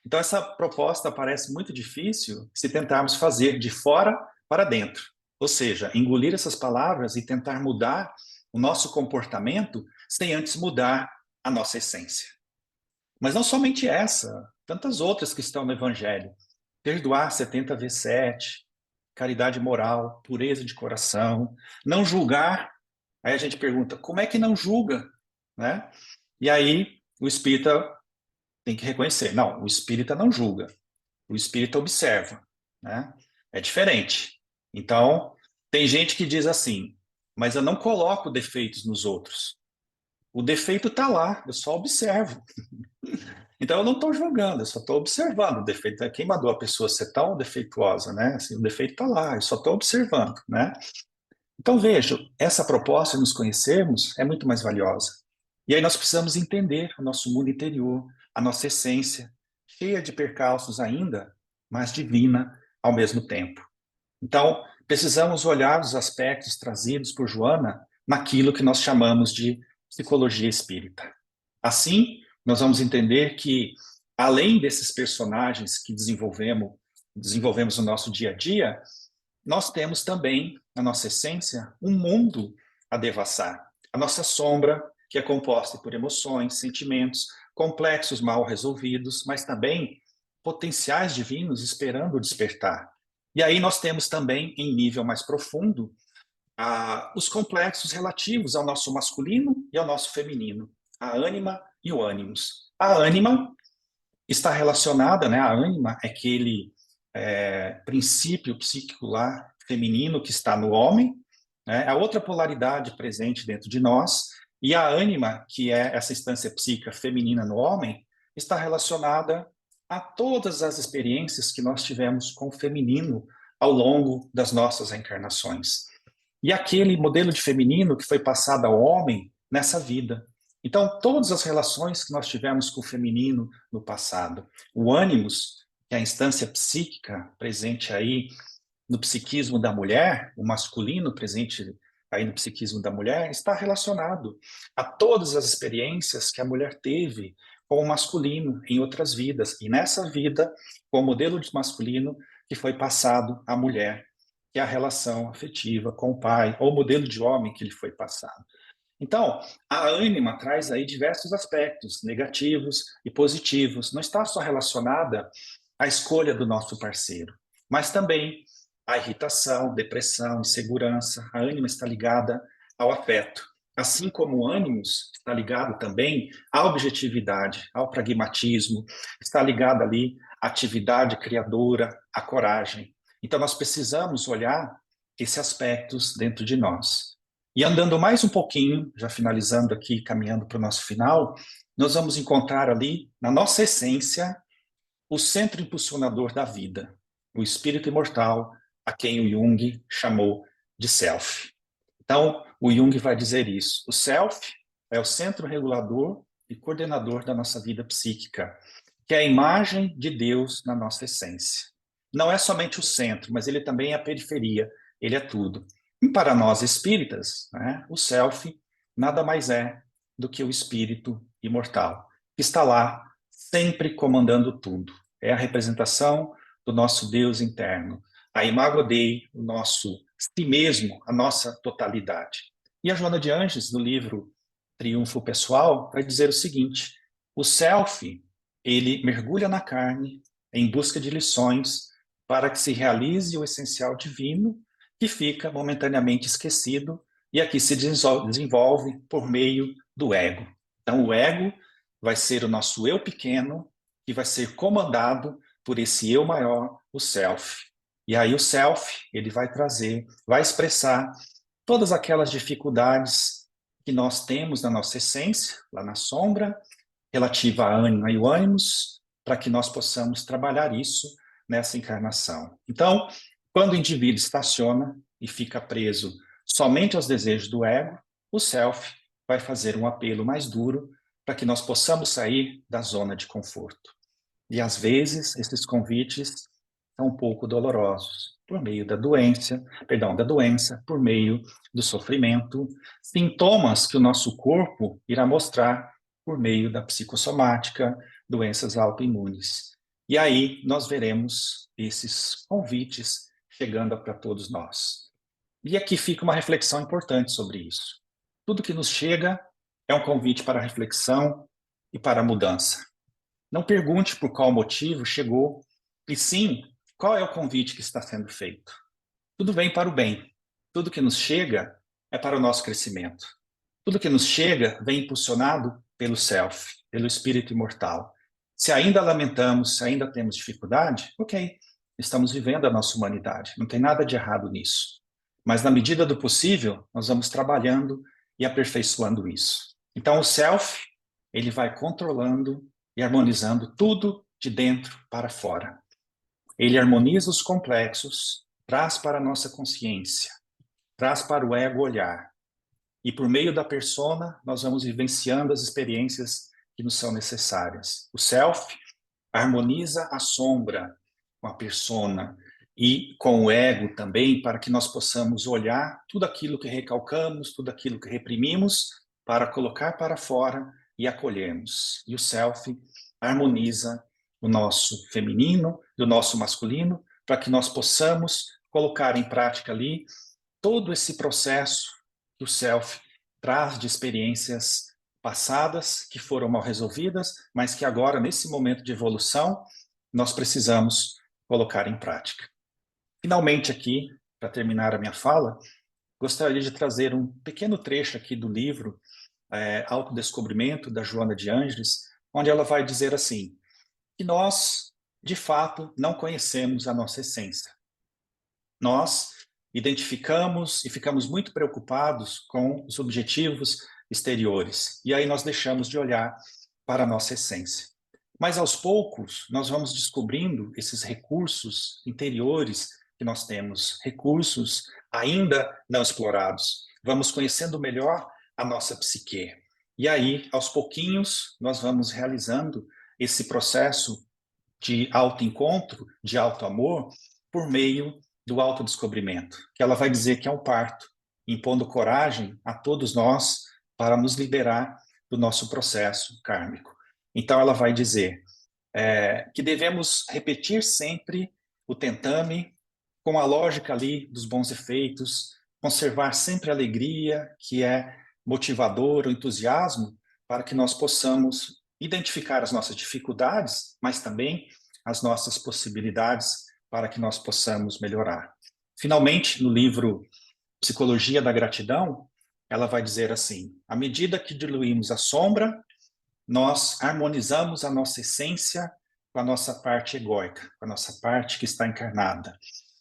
Então, essa proposta parece muito difícil se tentarmos fazer de fora para dentro. Ou seja, engolir essas palavras e tentar mudar o nosso comportamento sem antes mudar a nossa essência. Mas não somente essa, tantas outras que estão no Evangelho. Perdoar 70 vezes 7, caridade moral, pureza de coração, não julgar. Aí a gente pergunta, como é que não julga? Né? E aí o espírita tem que reconhecer, não, o espírita não julga, o espírita observa. Né? É diferente. Então, tem gente que diz assim, mas eu não coloco defeitos nos outros. O defeito está lá, eu só observo. Então, eu não estou julgando, eu só estou observando o defeito. Quem mandou a pessoa ser tão defeituosa, né? Assim, o defeito está lá, eu só estou observando, né? Então, veja, essa proposta de nos conhecermos é muito mais valiosa. E aí nós precisamos entender o nosso mundo interior, a nossa essência, cheia de percalços ainda, mas divina ao mesmo tempo. Então, precisamos olhar os aspectos trazidos por Joana naquilo que nós chamamos de psicologia espírita. Assim, nós vamos entender que, além desses personagens que desenvolvemos no nosso dia a dia, nós temos também, na nossa essência, um mundo a devassar. A nossa sombra, que é composta por emoções, sentimentos, complexos mal resolvidos, mas também potenciais divinos esperando o despertar. E aí nós temos também, em nível mais profundo, os complexos relativos ao nosso masculino e ao nosso feminino, a ânima e o ânimos. A ânima está relacionada, né? A ânima é aquele princípio psíquico lá feminino que está no homem, né? A outra polaridade presente dentro de nós, e a ânima, que é essa instância psíquica feminina no homem, está relacionada a todas as experiências que nós tivemos com o feminino ao longo das nossas reencarnações. E aquele modelo de feminino que foi passado ao homem nessa vida. Então, todas as relações que nós tivemos com o feminino no passado, o ânimos, que é a instância psíquica presente aí no psiquismo da mulher, o masculino presente aí no psiquismo da mulher, está relacionado a todas as experiências que a mulher teve com o masculino em outras vidas. E nessa vida, com o modelo de masculino, que foi passado à mulher, que é a relação afetiva com o pai, ou o modelo de homem que lhe foi passado. Então, a ânima traz aí diversos aspectos, negativos e positivos. Não está só relacionada à escolha do nosso parceiro, mas também à irritação, depressão, insegurança. A ânima está ligada ao afeto. Assim como o ânimos está ligado também à objetividade, ao pragmatismo, está ligado ali à atividade criadora, à coragem. Então, nós precisamos olhar esses aspectos dentro de nós. E andando mais um pouquinho, já finalizando aqui, caminhando para o nosso final, nós vamos encontrar ali, na nossa essência, o centro impulsionador da vida, o espírito imortal, a quem o Jung chamou de self. Então, o Jung vai dizer isso. O self é o centro regulador e coordenador da nossa vida psíquica, que é a imagem de Deus na nossa essência. Não é somente o centro, mas ele também é a periferia, ele é tudo. E para nós espíritas, né, o self nada mais é do que o espírito imortal, que está lá sempre comandando tudo. É a representação do nosso Deus interno. A Imago Dei, o nosso si mesmo, a nossa totalidade. E a Joana de Ângeles, no livro Triunfo Pessoal, vai dizer o seguinte: o self, ele mergulha na carne em busca de lições para que se realize o essencial divino, que fica momentaneamente esquecido e aqui se desenvolve por meio do ego. Então, o ego vai ser o nosso eu pequeno, que vai ser comandado por esse eu maior, o self. E aí o self, ele vai trazer, vai expressar todas aquelas dificuldades que nós temos na nossa essência, lá na sombra, relativa à ânima e o ânimos, para que nós possamos trabalhar isso nessa encarnação. Então, quando o indivíduo estaciona e fica preso somente aos desejos do ego, o self vai fazer um apelo mais duro para que nós possamos sair da zona de conforto. E às vezes esses convites são um pouco dolorosos, por meio da doença, por meio do sofrimento, sintomas que o nosso corpo irá mostrar por meio da psicossomática, doenças autoimunes. E aí nós veremos esses convites chegando para todos nós. E aqui fica uma reflexão importante sobre isso. Tudo que nos chega é um convite para a reflexão e para a mudança. Não pergunte por qual motivo chegou, e sim, qual é o convite que está sendo feito. Tudo vem para o bem. Tudo que nos chega é para o nosso crescimento. Tudo que nos chega vem impulsionado pelo self, pelo espírito imortal. Se ainda lamentamos, se ainda temos dificuldade, ok, estamos vivendo a nossa humanidade, não tem nada de errado nisso. Mas na medida do possível, nós vamos trabalhando e aperfeiçoando isso. Então o self, ele vai controlando e harmonizando tudo de dentro para fora. Ele harmoniza os complexos, traz para a nossa consciência, traz para o ego olhar. E por meio da persona, nós vamos vivenciando as experiências que nos são necessárias. O self harmoniza a sombra com a persona e com o ego também, para que nós possamos olhar tudo aquilo que recalcamos, tudo aquilo que reprimimos, para colocar para fora e acolhermos. E o self harmoniza o nosso feminino e o nosso masculino, para que nós possamos colocar em prática ali todo esse processo que o self traz de experiências passadas que foram mal resolvidas, mas que agora, nesse momento de evolução, nós precisamos colocar em prática. Finalmente aqui, para terminar a minha fala, gostaria de trazer um pequeno trecho aqui do livro Autodescobrimento, da Joana de Ângeles, onde ela vai dizer assim, que nós, de fato, não conhecemos a nossa essência. Nós identificamos e ficamos muito preocupados com os objetivos exteriores. E aí nós deixamos de olhar para a nossa essência. Mas aos poucos, nós vamos descobrindo esses recursos interiores que nós temos, recursos ainda não explorados. Vamos conhecendo melhor a nossa psique. E aí, aos pouquinhos, nós vamos realizando esse processo de autoencontro, de autoamor, por meio do autodescobrimento, que ela vai dizer que é um parto, impondo coragem a todos nós para nos liberar do nosso processo kármico. Então ela vai dizer que devemos repetir sempre o tentame, com a lógica ali dos bons efeitos, conservar sempre a alegria, que é motivador, o entusiasmo, para que nós possamos identificar as nossas dificuldades, mas também as nossas possibilidades para que nós possamos melhorar. Finalmente, no livro Psicologia da Gratidão, ela vai dizer assim: à medida que diluímos a sombra, nós harmonizamos a nossa essência com a nossa parte egóica, com a nossa parte que está encarnada.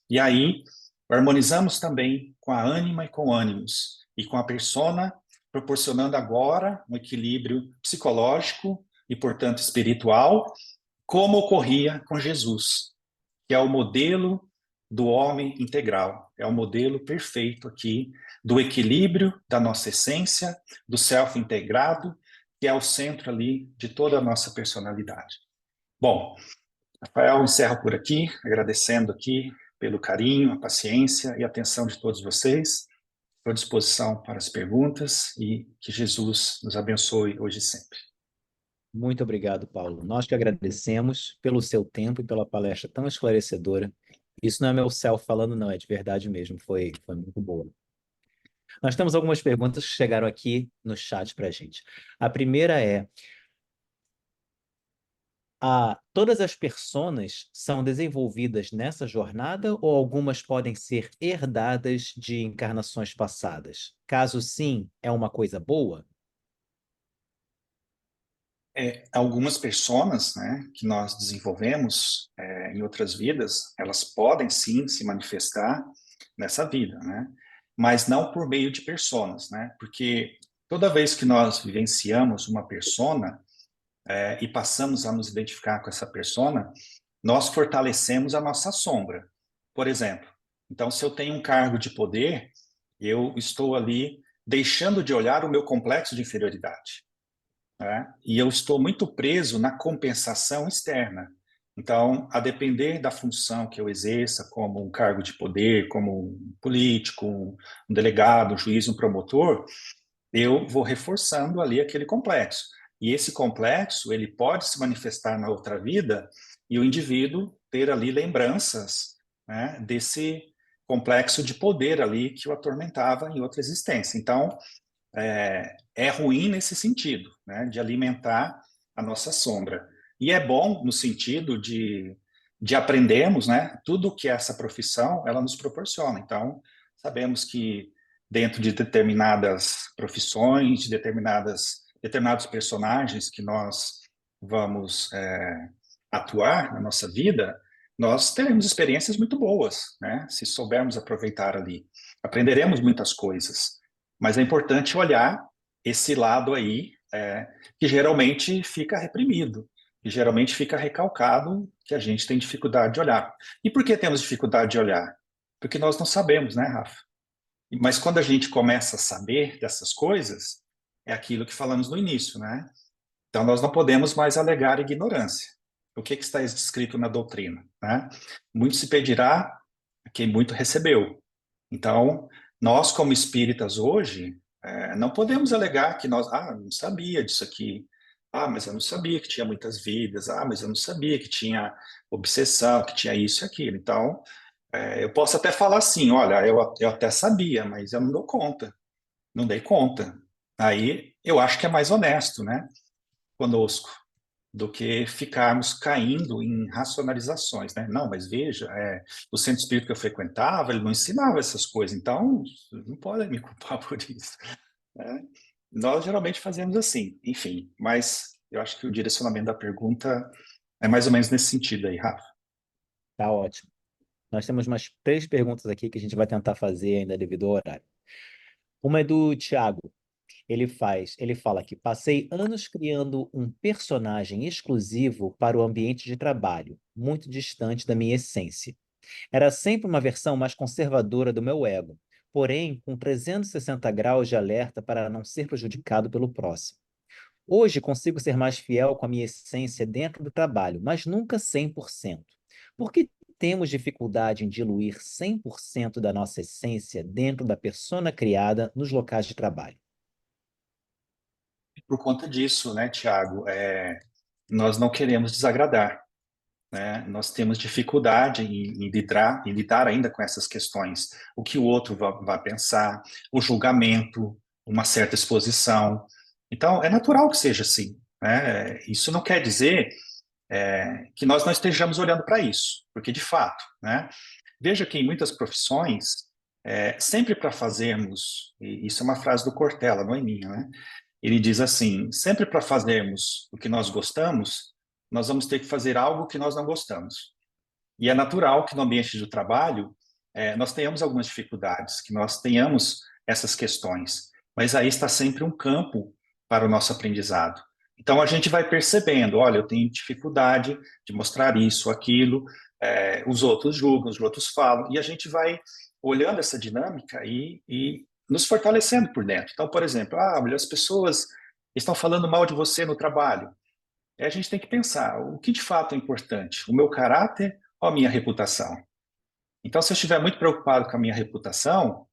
E aí, harmonizamos também com a ânima e com ânimos, e com a persona, proporcionando agora um equilíbrio psicológico e, portanto, espiritual, como ocorria com Jesus, que é o modelo do homem integral, é o modelo perfeito aqui do equilíbrio da nossa essência, do self integrado, que é o centro ali de toda a nossa personalidade. Bom, Rafael, encerro por aqui, agradecendo aqui pelo carinho, a paciência e a atenção de todos vocês. Estou à disposição para as perguntas e que Jesus nos abençoe hoje e sempre. Muito obrigado, Paulo. Nós que agradecemos pelo seu tempo e pela palestra tão esclarecedora. Isso não é meu self falando, não, é de verdade mesmo. Foi muito boa. Nós temos algumas perguntas que chegaram aqui no chat para a gente. A primeira é: todas as personas são desenvolvidas nessa jornada ou algumas podem ser herdadas de encarnações passadas? Caso sim, é uma coisa boa? Algumas personas, né, que nós desenvolvemos em outras vidas, elas podem sim se manifestar nessa vida, né, mas não por meio de personas, né, porque toda vez que nós vivenciamos uma persona e passamos a nos identificar com essa persona, nós fortalecemos a nossa sombra. Por exemplo, então se eu tenho um cargo de poder, eu estou ali deixando de olhar o meu complexo de inferioridade, né? E eu estou muito preso na compensação externa. Então, a depender da função que eu exerça, como um cargo de poder, como um político, um delegado, um juiz, um promotor, eu vou reforçando ali aquele complexo. E esse complexo, ele pode se manifestar na outra vida e o indivíduo ter ali lembranças, né, desse complexo de poder ali que o atormentava em outra existência. Então, é ruim nesse sentido, né, de alimentar a nossa sombra. E é bom no sentido de aprendermos, né, tudo que essa profissão ela nos proporciona. Então, sabemos que dentro de determinadas profissões, de determinados personagens que nós vamos atuar na nossa vida, nós teremos experiências muito boas, né, se soubermos aproveitar ali. Aprenderemos muitas coisas. Mas é importante olhar esse lado aí, que geralmente fica reprimido, que geralmente fica recalcado, que a gente tem dificuldade de olhar. E por que temos dificuldade de olhar? Porque nós não sabemos, né, Rafa? Mas quando a gente começa a saber dessas coisas, é aquilo que falamos no início, né? Então nós não podemos mais alegar ignorância. O que está escrito na doutrina, né? Muito se pedirá a quem muito recebeu. Então, nós, como espíritas hoje, não podemos alegar que nós, não sabia disso aqui, mas eu não sabia que tinha muitas vidas, mas eu não sabia que tinha obsessão, que tinha isso e aquilo. Então, eu posso até falar assim, olha, eu até sabia, mas eu não dou conta, não dei conta. Aí, eu acho que é mais honesto, né, conosco do que ficarmos caindo em racionalizações, né? Não, mas veja, o centro espírita que eu frequentava, ele não ensinava essas coisas, então não podem me culpar por isso, né? Nós geralmente fazemos assim, enfim, mas eu acho que o direcionamento da pergunta é mais ou menos nesse sentido aí, Rafa. Tá ótimo. Nós temos umas 3 perguntas aqui que a gente vai tentar fazer ainda devido ao horário. Uma é do Tiago. Ele fala que passei anos criando um personagem exclusivo para o ambiente de trabalho, muito distante da minha essência. Era sempre uma versão mais conservadora do meu ego, porém com 360 graus de alerta para não ser prejudicado pelo próximo. Hoje consigo ser mais fiel com a minha essência dentro do trabalho, mas nunca 100%. Por que temos dificuldade em diluir 100% da nossa essência dentro da persona criada nos locais de trabalho? Por conta disso, né, Tiago, nós não queremos desagradar. né? Nós temos dificuldade em lidar ainda com essas questões. O que o outro vai pensar, o julgamento, uma certa exposição. Então, é natural que seja assim, né? Isso não quer dizer que nós não estejamos olhando para isso, porque de fato, né? Veja que em muitas profissões, sempre para fazermos, e isso é uma frase do Cortella, não é minha, né? Ele diz assim: sempre para fazermos o que nós gostamos, nós vamos ter que fazer algo que nós não gostamos. E é natural que no ambiente do trabalho nós tenhamos algumas dificuldades, que nós tenhamos essas questões, mas aí está sempre um campo para o nosso aprendizado. Então a gente vai percebendo, olha, eu tenho dificuldade de mostrar isso, aquilo, os outros julgam, os outros falam, e a gente vai olhando essa dinâmica e nos fortalecendo por dentro. Então, por exemplo, olha, as pessoas estão falando mal de você no trabalho. A gente tem que pensar, o que de fato é importante? O meu caráter ou a minha reputação? Então, se eu estiver muito preocupado com a minha reputação,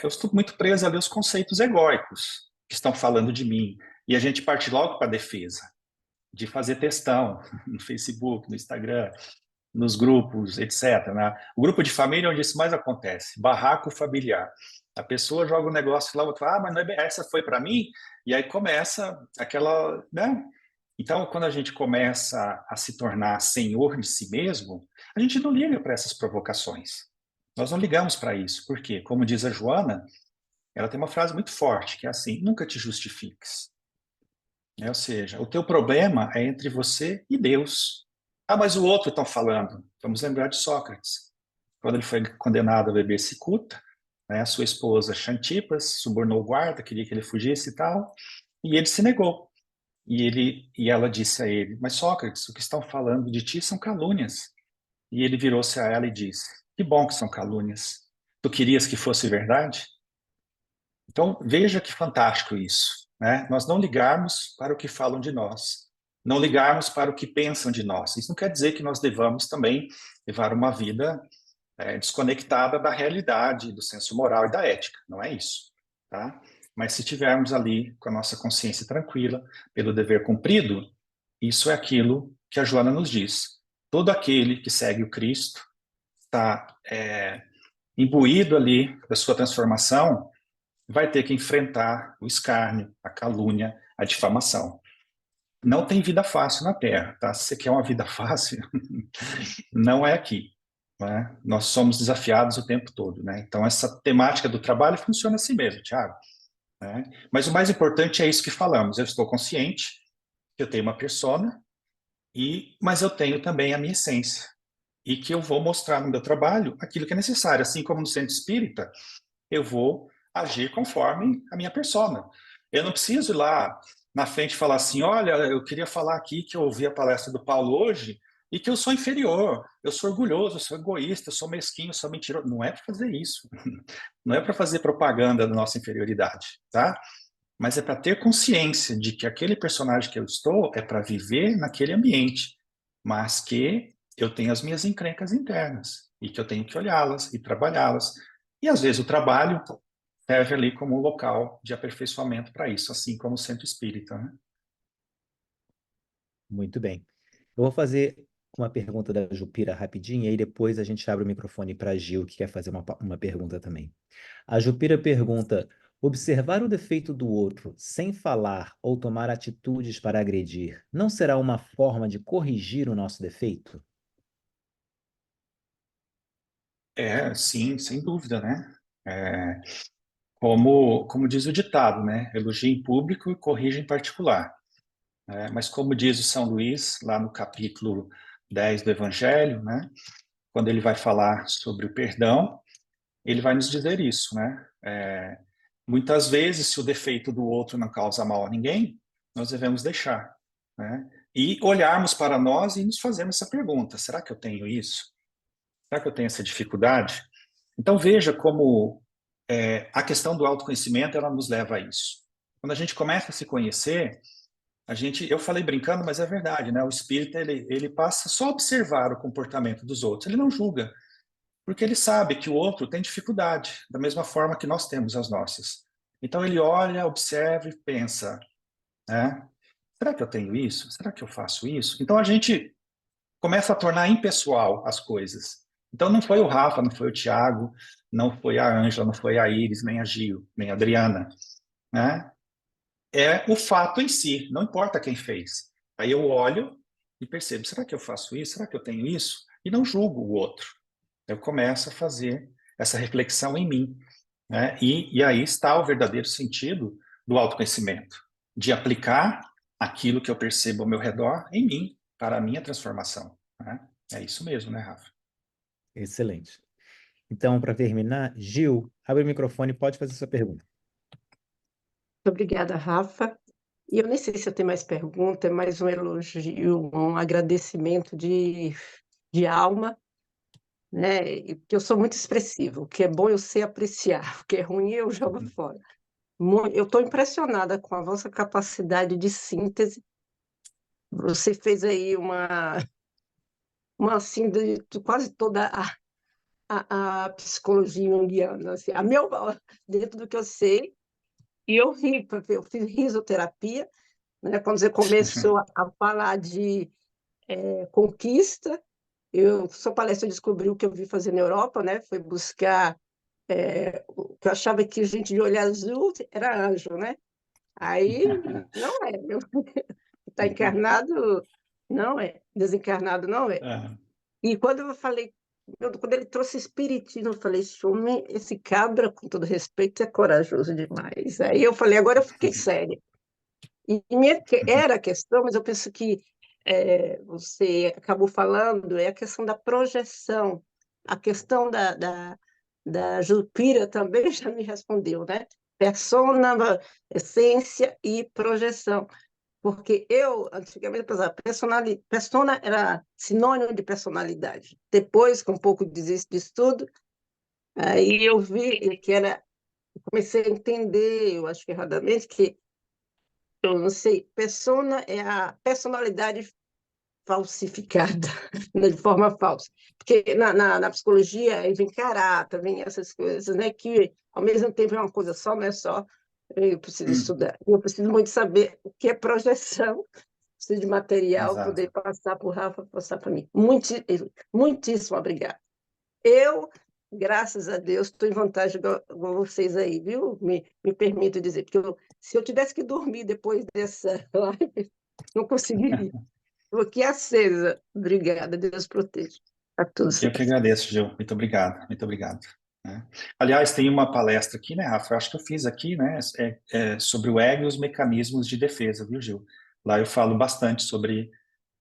eu estou muito preso ali aos conceitos egóicos que estão falando de mim. E a gente parte logo para a defesa, de fazer textão no Facebook, no Instagram, nos grupos, etc. Né? O grupo de família é onde isso mais acontece, barraco familiar. A pessoa joga um negócio lá, outra fala, mas não é bem, essa foi para mim, e aí começa aquela, né? Então, quando a gente começa a se tornar senhor de si mesmo, a gente não liga para essas provocações. Nós não ligamos para isso, porque, como diz a Joana, ela tem uma frase muito forte, que é assim: nunca te justifiques. Ou seja, o teu problema é entre você e Deus. Ah, mas o outro estão falando. Vamos lembrar de Sócrates. Quando ele foi condenado a beber cicuta, né, a sua esposa Xantipas subornou o guarda, queria que ele fugisse e tal, e ele se negou. E ela disse a ele: mas Sócrates, o que estão falando de ti são calúnias. E ele virou-se a ela e disse: que bom que são calúnias. Tu querias que fosse verdade? Então, veja que fantástico isso, né? Nós não ligarmos para o que falam de nós, não ligarmos para o que pensam de nós. Isso não quer dizer que nós devamos também levar uma vida desconectada da realidade, do senso moral e da ética. Não é isso, tá? Mas se tivermos ali com a nossa consciência tranquila, pelo dever cumprido, isso é aquilo que a Joana nos diz. Todo aquele que segue o Cristo está imbuído ali da sua transformação, vai ter que enfrentar o escárnio, a calúnia, a difamação. Não tem vida fácil na Terra, tá? Se você quer uma vida fácil, não é aqui. Né? Nós somos desafiados o tempo todo, né? Então, essa temática do trabalho funciona assim mesmo, Thiago. Né? Mas o mais importante é isso que falamos. Eu estou consciente que eu tenho uma persona, mas eu tenho também a minha essência. E que eu vou mostrar no meu trabalho aquilo que é necessário. Assim como no centro espírita, eu vou agir conforme a minha persona. Eu não preciso ir lá na frente e falar assim: olha, eu queria falar aqui que eu ouvi a palestra do Paulo hoje e que eu sou inferior, eu sou orgulhoso, eu sou egoísta, eu sou mesquinho, eu sou mentiroso. Não é para fazer isso. Não é para fazer propaganda da nossa inferioridade, tá? Mas é para ter consciência de que aquele personagem que eu estou é para viver naquele ambiente, mas que eu tenho as minhas encrencas internas e que eu tenho que olhá-las e trabalhá-las. E às vezes o trabalho serve ali como um local de aperfeiçoamento para isso, assim como o centro espírita, né? Muito bem. Eu vou fazer uma pergunta da Jupira rapidinho, e aí depois a gente abre o microfone para a Gil, que quer fazer uma pergunta também. A Jupira pergunta: observar o defeito do outro sem falar ou tomar atitudes para agredir não será uma forma de corrigir o nosso defeito? Sim, sem dúvida, né? É, como diz o ditado, né? Elogia em público e corrige em particular. Mas como diz o São Luís, lá no capítulo 10 do Evangelho, né? Quando ele vai falar sobre o perdão, ele vai nos dizer isso, né? Muitas vezes, se o defeito do outro não causa mal a ninguém, nós devemos deixar, né? E olharmos para nós e nos fazermos essa pergunta: será que eu tenho isso? Será que eu tenho essa dificuldade? Então veja como a questão do autoconhecimento ela nos leva a isso. Quando a gente começa a se conhecer, eu falei brincando, mas é verdade, né? O espírita ele passa só a observar o comportamento dos outros, ele não julga, porque ele sabe que o outro tem dificuldade, da mesma forma que nós temos as nossas. Então ele olha, observa e pensa, né? Será que eu tenho isso? Será que eu faço isso? Então a gente começa a tornar impessoal as coisas. Então não foi o Rafa, não foi o Thiago, não foi a Ângela, não foi a Iris, nem a Gil, nem a Adriana, né? É o fato em si, não importa quem fez. Aí eu olho e percebo, será que eu faço isso? Será que eu tenho isso? E não julgo o outro. Eu começo a fazer essa reflexão em mim, né? E aí está o verdadeiro sentido do autoconhecimento, de aplicar aquilo que eu percebo ao meu redor em mim, para a minha transformação, né? É isso mesmo, né, Rafa? Excelente. Então, para terminar, Gil, abre o microfone e pode fazer sua pergunta. Obrigada, Rafa. E eu nem sei se eu tenho mais pergunta, é mais um elogio, um agradecimento de alma, né? Porque eu sou muito expressiva. O que é bom eu sei apreciar, o que é ruim eu jogo fora. Eu estou impressionada com a vossa capacidade de síntese. Você fez aí uma síntese de quase toda a psicologia junguiana, assim, dentro do que eu sei. E eu ri, porque eu fiz risoterapia, né? Quando você começou a falar de conquista, sua palestra descobri o que eu vi fazer na Europa, né? Foi buscar o que eu achava que gente de olho azul era anjo, né? Aí não é, está encarnado, não é, desencarnado não é. Ah, E quando eu falei, quando ele trouxe espiritismo, eu falei, esse homem, esse cabra, com todo respeito, é corajoso demais. Aí eu falei, agora eu fiquei séria. Era a questão, mas eu penso que você acabou falando, é a questão da projeção. A questão da Jupira também já me respondeu, né? Persona, essência e projeção. Porque eu, antigamente, pensava, persona era sinônimo de personalidade. Depois, com um pouco de estudo, aí eu vi que comecei a entender, eu acho que erradamente, que eu não sei, persona é a personalidade falsificada, né, de forma falsa. Porque na psicologia aí vem caráter, vem essas coisas, né, que ao mesmo tempo é uma coisa só, não é só. Eu preciso hum, estudar. Eu preciso muito saber o que é projeção, preciso de material, exato. poder passar para o Rafa, passar para mim. Muitíssimo obrigada. Eu, graças a Deus, estou em vantagem com vocês aí, viu? Me permito dizer, porque se eu tivesse que dormir depois dessa live, não conseguiria. Estou aqui acesa. Obrigada, Deus proteja. Está tudo Eu que certo. agradeço, Gil. Muito obrigado, muito obrigado. Né? Aliás, tem uma palestra aqui, né, Rafa? Eu acho que eu fiz aqui, né? Sobre o ego e os mecanismos de defesa, viu, Gil? Lá eu falo bastante sobre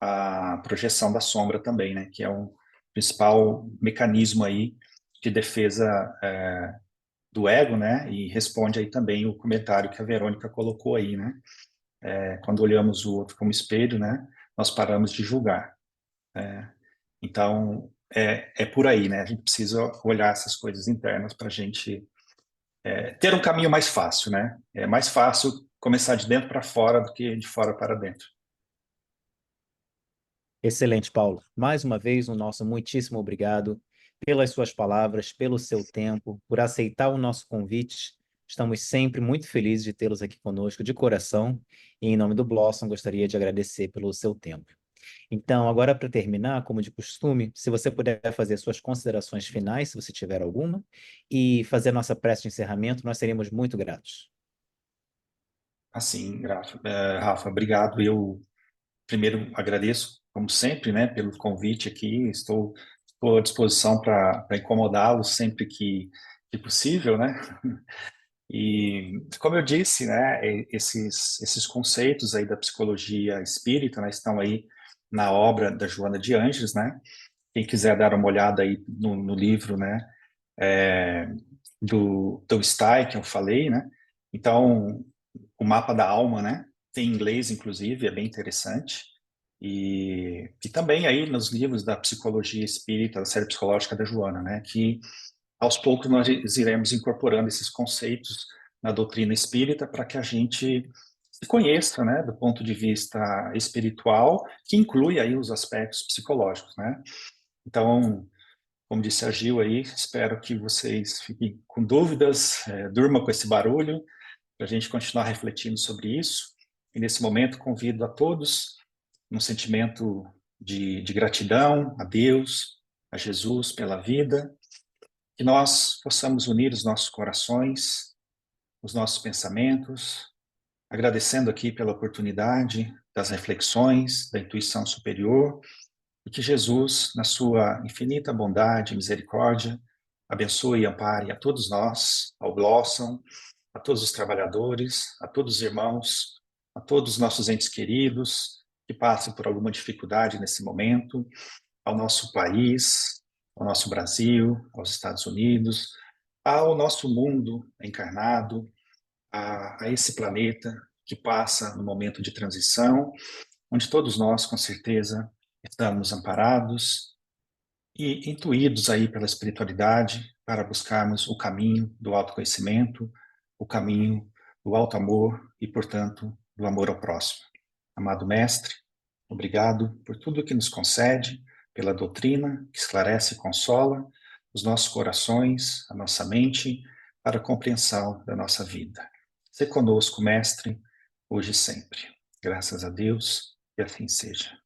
a projeção da sombra também, né? Que é o principal mecanismo aí de defesa do ego, né? E responde aí também o comentário que a Verônica colocou aí, né? Quando olhamos o outro como espelho, né? Nós paramos de julgar. Então, é por aí, né? A gente precisa olhar essas coisas internas para a gente ter um caminho mais fácil, né? É mais fácil começar de dentro para fora do que de fora para dentro. Excelente, Paulo. Mais uma vez, o nosso muitíssimo obrigado pelas suas palavras, pelo seu tempo, por aceitar o nosso convite. Estamos sempre muito felizes de tê-los aqui conosco de coração. E em nome do Blossom, gostaria de agradecer pelo seu tempo. Então, agora para terminar, como de costume, se você puder fazer suas considerações finais, se você tiver alguma, e fazer nossa prece de encerramento, nós seremos muito gratos. Assim, Rafa, obrigado. Eu primeiro agradeço, como sempre, né, pelo convite aqui. Estou à disposição para incomodá-lo sempre que possível, né? E, como eu disse, né, esses conceitos aí da psicologia espírita, né, estão aí na obra da Joana de Ângeles, né? Quem quiser dar uma olhada aí no livro, né, é, do Stein, que eu falei, né? Então, o mapa da alma, né? Tem em inglês, inclusive, é bem interessante. E também aí nos livros da psicologia espírita, da série psicológica da Joana, né? Que aos poucos nós iremos incorporando esses conceitos na doutrina espírita para que a gente se conheça, né? Do ponto de vista espiritual, que inclui aí os aspectos psicológicos, né? Então, como disse a Gil aí, espero que vocês fiquem com dúvidas, durmam com esse barulho, para a gente continuar refletindo sobre isso. E nesse momento convido a todos, num sentimento de gratidão a Deus, a Jesus pela vida, que nós possamos unir os nossos corações, os nossos pensamentos, agradecendo aqui pela oportunidade das reflexões, da intuição superior, e que Jesus, na sua infinita bondade e misericórdia, abençoe e ampare a todos nós, ao Blossom, a todos os trabalhadores, a todos os irmãos, a todos os nossos entes queridos que passem por alguma dificuldade nesse momento, ao nosso país, ao nosso Brasil, aos Estados Unidos, ao nosso mundo encarnado, a esse planeta que passa no momento de transição, onde todos nós, com certeza, estamos amparados e intuídos aí pela espiritualidade para buscarmos o caminho do autoconhecimento, o caminho do alto amor e, portanto, do amor ao próximo. Amado Mestre, obrigado por tudo que nos concede, pela doutrina que esclarece e consola os nossos corações, a nossa mente, para a compreensão da nossa vida. Sê conosco, Mestre, hoje e sempre. Graças a Deus, e assim seja.